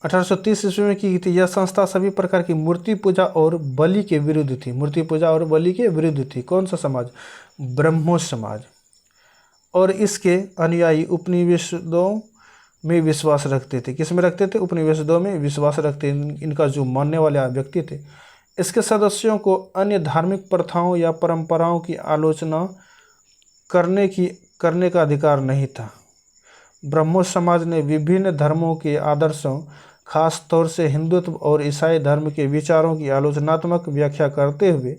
1830 ईस्वी में की गई थी। यह संस्था सभी प्रकार की मूर्ति पूजा और बलि के विरुद्ध थी। मूर्ति पूजा और बलि के विरुद्ध थी। कौन सा समाज? ब्रह्मो समाज। और इसके अनुयायी उपनिवेशों में विश्वास रखते थे। किस में रखते थे? उपनिवेशों में विश्वास रखते। इनका जो मानने वाले व्यक्ति थे, इसके सदस्यों को अन्य धार्मिक प्रथाओं या परंपराओं की आलोचना करने का अधिकार नहीं था। ब्रह्मो समाज ने विभिन्न धर्मों के आदर्शों, खास तौर से हिंदुत्व और ईसाई धर्म के विचारों की आलोचनात्मक व्याख्या करते हुए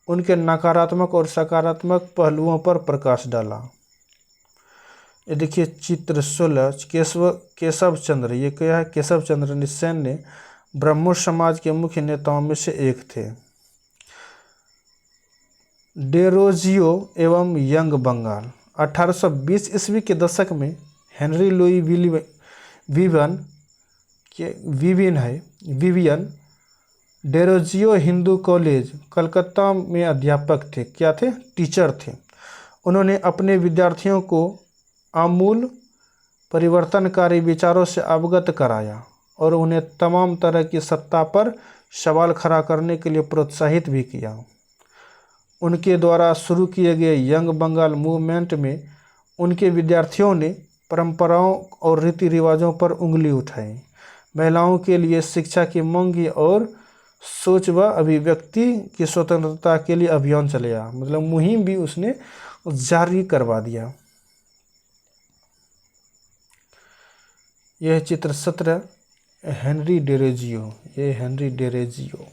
उनके नकारात्मक और सकारात्मक पहलुओं पर प्रकाश डाला। ये देखिए चित्र 16, केशव चंद्र। ये क्या है? केशव चंद्र सेन ने ब्रह्मो समाज के मुख्य नेताओं में से एक थे। डेरोजियो एवं यंग बंगाल। 1820 ईस्वी के दशक में Henry Louis Vivian Derozio Hindu college Calcutta में अध्यापक थे। क्या थे? टीचर थे। उन्होंने अपने विद्यार्थियों को आमूल परिवर्तनकारी विचारों से अवगत कराया और उन्हें तमाम तरह की सत्ता पर सवाल खड़ा करने के लिए प्रोत्साहित भी किया। उनके द्वारा शुरू किए गए यंग बंगाल मूवमेंट में उनके विद्यार्थियों ने परंपराओं और रीति रिवाजों पर उंगली उठाई, महिलाओं के लिए शिक्षा की मांग की और सोच व अभिव्यक्ति की स्वतंत्रता के लिए अभियान चलाया। मतलब मुहिम भी उसने जारी करवा दिया। यह चित्र 17, हेनरी डेरोजियो। ये हेनरी डेरोजियो।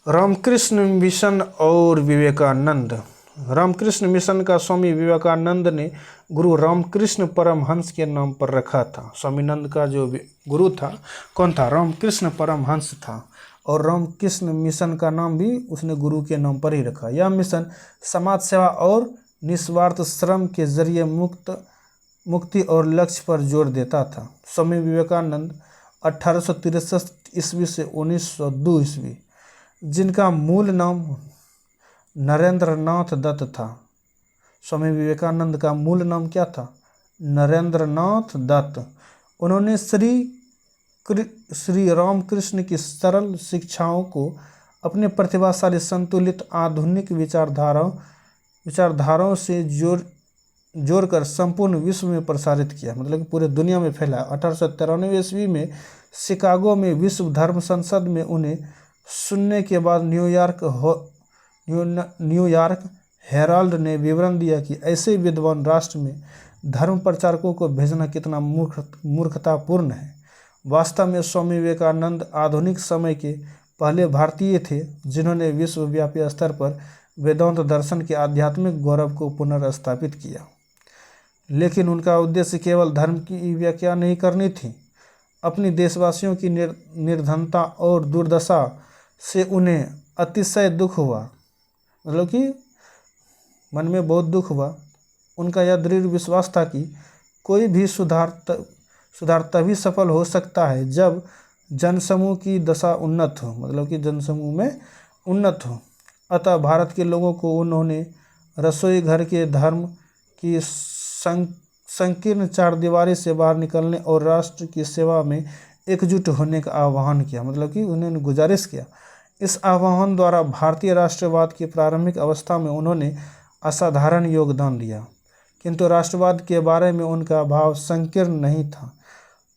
रामकृष्ण मिशन और विवेकानंद। रामकृष्ण मिशन का स्वामी विवेकानंद ने गुरु रामकृष्ण परमहंस के नाम पर रखा था। स्वामीनंद का जो गुरु था कौन था? रामकृष्ण परमहंस था। और रामकृष्ण मिशन का नाम भी उसने गुरु के नाम पर ही रखा। यह मिशन समाज सेवा और निस्वार्थ श्रम के जरिए मुक्ति और लक्ष्य पर जोर देता था। स्वामी विवेकानंद 1863 ईस्वी से 1902 ईस्वी, जिनका मूल नाम नरेंद्रनाथ दत्त था। स्वामी विवेकानंद का मूल नाम क्या था? नरेंद्रनाथ दत्त। उन्होंने श्री रामकृष्ण की सरल शिक्षाओं को अपने प्रतिभाशाली संतुलित आधुनिक विचारधाराओं से जोड़कर संपूर्ण विश्व में प्रसारित किया। मतलब कि पूरे दुनिया में फैला। 1893 ईस्वी में शिकागो में विश्व धर्म संसद में उन्हें सुनने के बाद न्यूयॉर्क हेराल्ड ने विवरण दिया कि ऐसे विद्वान राष्ट्र में धर्म प्रचारकों को भेजना कितना मूर्खतापूर्ण है। वास्तव में स्वामी विवेकानंद आधुनिक समय के पहले भारतीय थे जिन्होंने विश्वव्यापी स्तर पर वेदांत दर्शन के आध्यात्मिक गौरव को पुनर्स्थापित किया। लेकिन उनका उद्देश्य केवल धर्म की व्याख्या नहीं करनी थी। अपनी देशवासियों की निर्धनता और दुर्दशा से उन्हें अतिशय दुख हुआ। मतलब कि मन में बहुत दुख हुआ। उनका यह दृढ़ विश्वास था कि कोई भी सुधार तभी सफल हो सकता है जब जनसमूह की दशा उन्नत हो। मतलब कि जनसमूह में उन्नत हो। अतः भारत के लोगों को उन्होंने रसोई घर के धर्म की संकीर्ण चारदीवारी से बाहर निकलने और राष्ट्र की सेवा में एकजुट होने का आह्वान किया। मतलब कि उन्होंने गुजारिश किया। इस आह्वान द्वारा भारतीय राष्ट्रवाद की प्रारंभिक अवस्था में उन्होंने असाधारण योगदान दिया, किंतु राष्ट्रवाद के बारे में उनका भाव संकीर्ण नहीं था।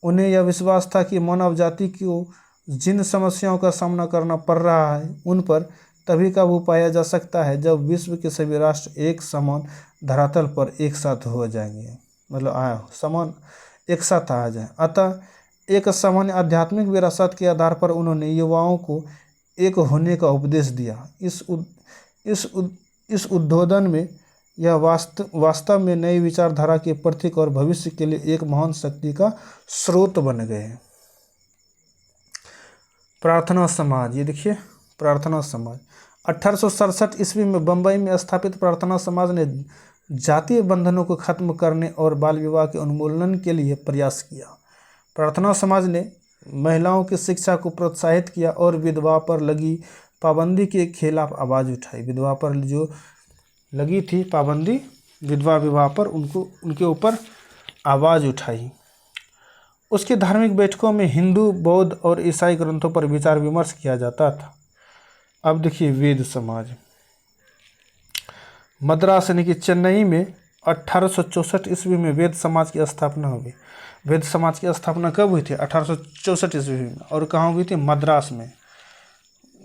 उन्हें यह विश्वास था कि मानव जाति को जिन समस्याओं का सामना करना पड़ रहा है उन पर तभी काबू पाया जा सकता है जब विश्व के सभी राष्ट्र एक समान धरातल पर एक साथ हो जाएंगे। मतलब समान एक साथ आ जाए। अतः एक सामान्य आध्यात्मिक विरासत के आधार पर उन्होंने युवाओं को एक होने का उपदेश दिया। इस उद्बोधन में यह वास्तव में नई विचारधारा के प्रतीक और भविष्य के लिए एक महान शक्ति का स्रोत बन गए। प्रार्थना समाज, ये देखिए प्रार्थना समाज 1867 ईस्वी में बंबई में स्थापित प्रार्थना समाज ने जातीय बंधनों को खत्म करने और बाल विवाह के उन्मूलन के लिए प्रयास किया। प्रार्थना समाज ने महिलाओं की शिक्षा को प्रोत्साहित किया और विधवा पर लगी पाबंदी के खिलाफ आवाज़ उठाई। विधवा पर जो लगी थी पाबंदी, विधवा विवाह पर, उनके ऊपर आवाज़ उठाई। उसकी धार्मिक बैठकों में हिंदू, बौद्ध और ईसाई ग्रंथों पर विचार विमर्श किया जाता था। अब देखिए वेद समाज, मद्रास यानी कि चेन्नई में 1864 ईस्वी में वेद समाज की स्थापना हुई। वेद समाज की स्थापना कब हुई थी? 1864 ईस्वी में। और कहाँ हुई थी? मद्रास में।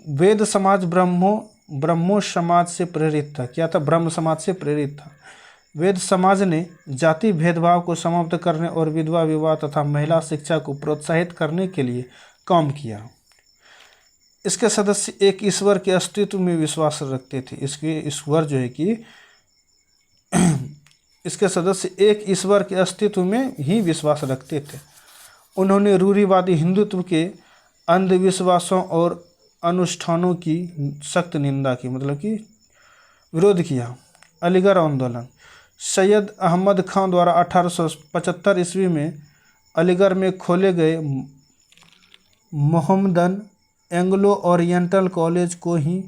वेद समाज ब्रह्मो समाज से प्रेरित था। क्या था? ब्रह्म समाज से प्रेरित था। वेद समाज ने जाति भेदभाव को समाप्त करने और विधवा विवाह तथा महिला शिक्षा को प्रोत्साहित करने के लिए काम किया। इसके सदस्य एक ईश्वर के अस्तित्व में विश्वास रखते थे। इसके सदस्य एक ईश्वर के अस्तित्व में ही विश्वास रखते थे। उन्होंने रूढ़िवादी हिंदुत्व के अंधविश्वासों और अनुष्ठानों की सख्त निंदा की, मतलब कि विरोध किया। अलीगढ़ आंदोलन, सैयद अहमद खान द्वारा 1875 ईस्वी में अलीगढ़ में खोले गए मोहम्मदन एंग्लो ओरिएंटल कॉलेज को ही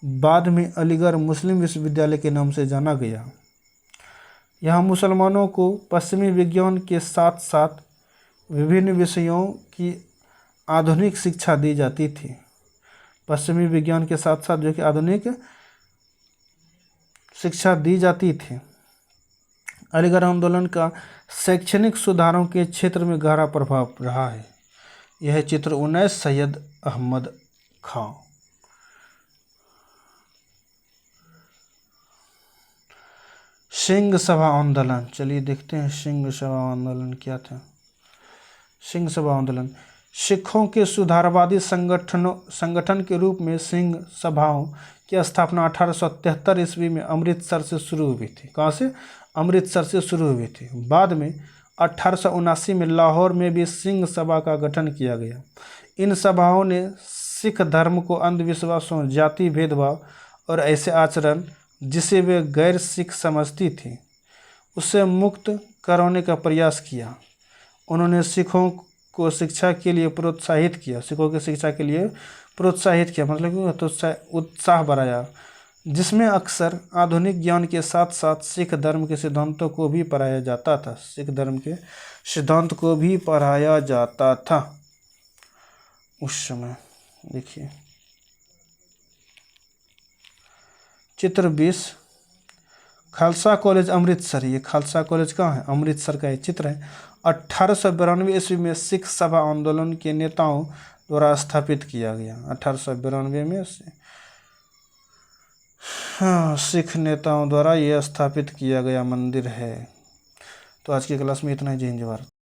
बाद में अलीगढ़ मुस्लिम विश्वविद्यालय के नाम से जाना गया। यहाँ मुसलमानों को पश्चिमी विज्ञान के साथ साथ विभिन्न विषयों की आधुनिक शिक्षा दी जाती थी। पश्चिमी विज्ञान के साथ साथ जो कि आधुनिक शिक्षा दी जाती थी। अलीगढ़ आंदोलन का शैक्षणिक सुधारों के क्षेत्र में गहरा प्रभाव रहा है। यह चित्र 19 सैयद अहमद खां। सिंह सभा आंदोलन, चलिए देखते हैं सिंह सभा आंदोलन क्या था। सिंह सभा आंदोलन सिखों के सुधारवादी संगठन के रूप में सिंह सभाओं की स्थापना 1873 ईस्वी में अमृतसर से शुरू हुई थी। कहाँ से? अमृतसर से शुरू हुई थी। बाद में 1879 में लाहौर में भी सिंह सभा का गठन किया गया। इन सभाओं ने सिख धर्म को अंधविश्वासों, जाति भेदभाव और ऐसे आचरण जिसे वे गैर सिख समझती थी उससे मुक्त कराने का प्रयास किया। उन्होंने सिखों को शिक्षा के लिए प्रोत्साहित किया। सिखों की शिक्षा के लिए प्रोत्साहित किया, मतलब कि उत्साह बढ़ाया, जिसमें अक्सर आधुनिक ज्ञान के साथ साथ सिख धर्म के सिद्धांतों को भी पढ़ाया जाता था। सिख धर्म के सिद्धांत को भी पढ़ाया जाता था उस समय। देखिए चित्र 20, खालसा कॉलेज अमृतसर। ये खालसा कॉलेज कहाँ है? अमृतसर का ये चित्र है। 1892 ईस्वी में सिख सभा आंदोलन के नेताओं द्वारा स्थापित किया गया। 1892 में सिख नेताओं द्वारा यह स्थापित किया गया मंदिर है। तो आज की क्लास में इतना ही। जय हिंद, जय भारत।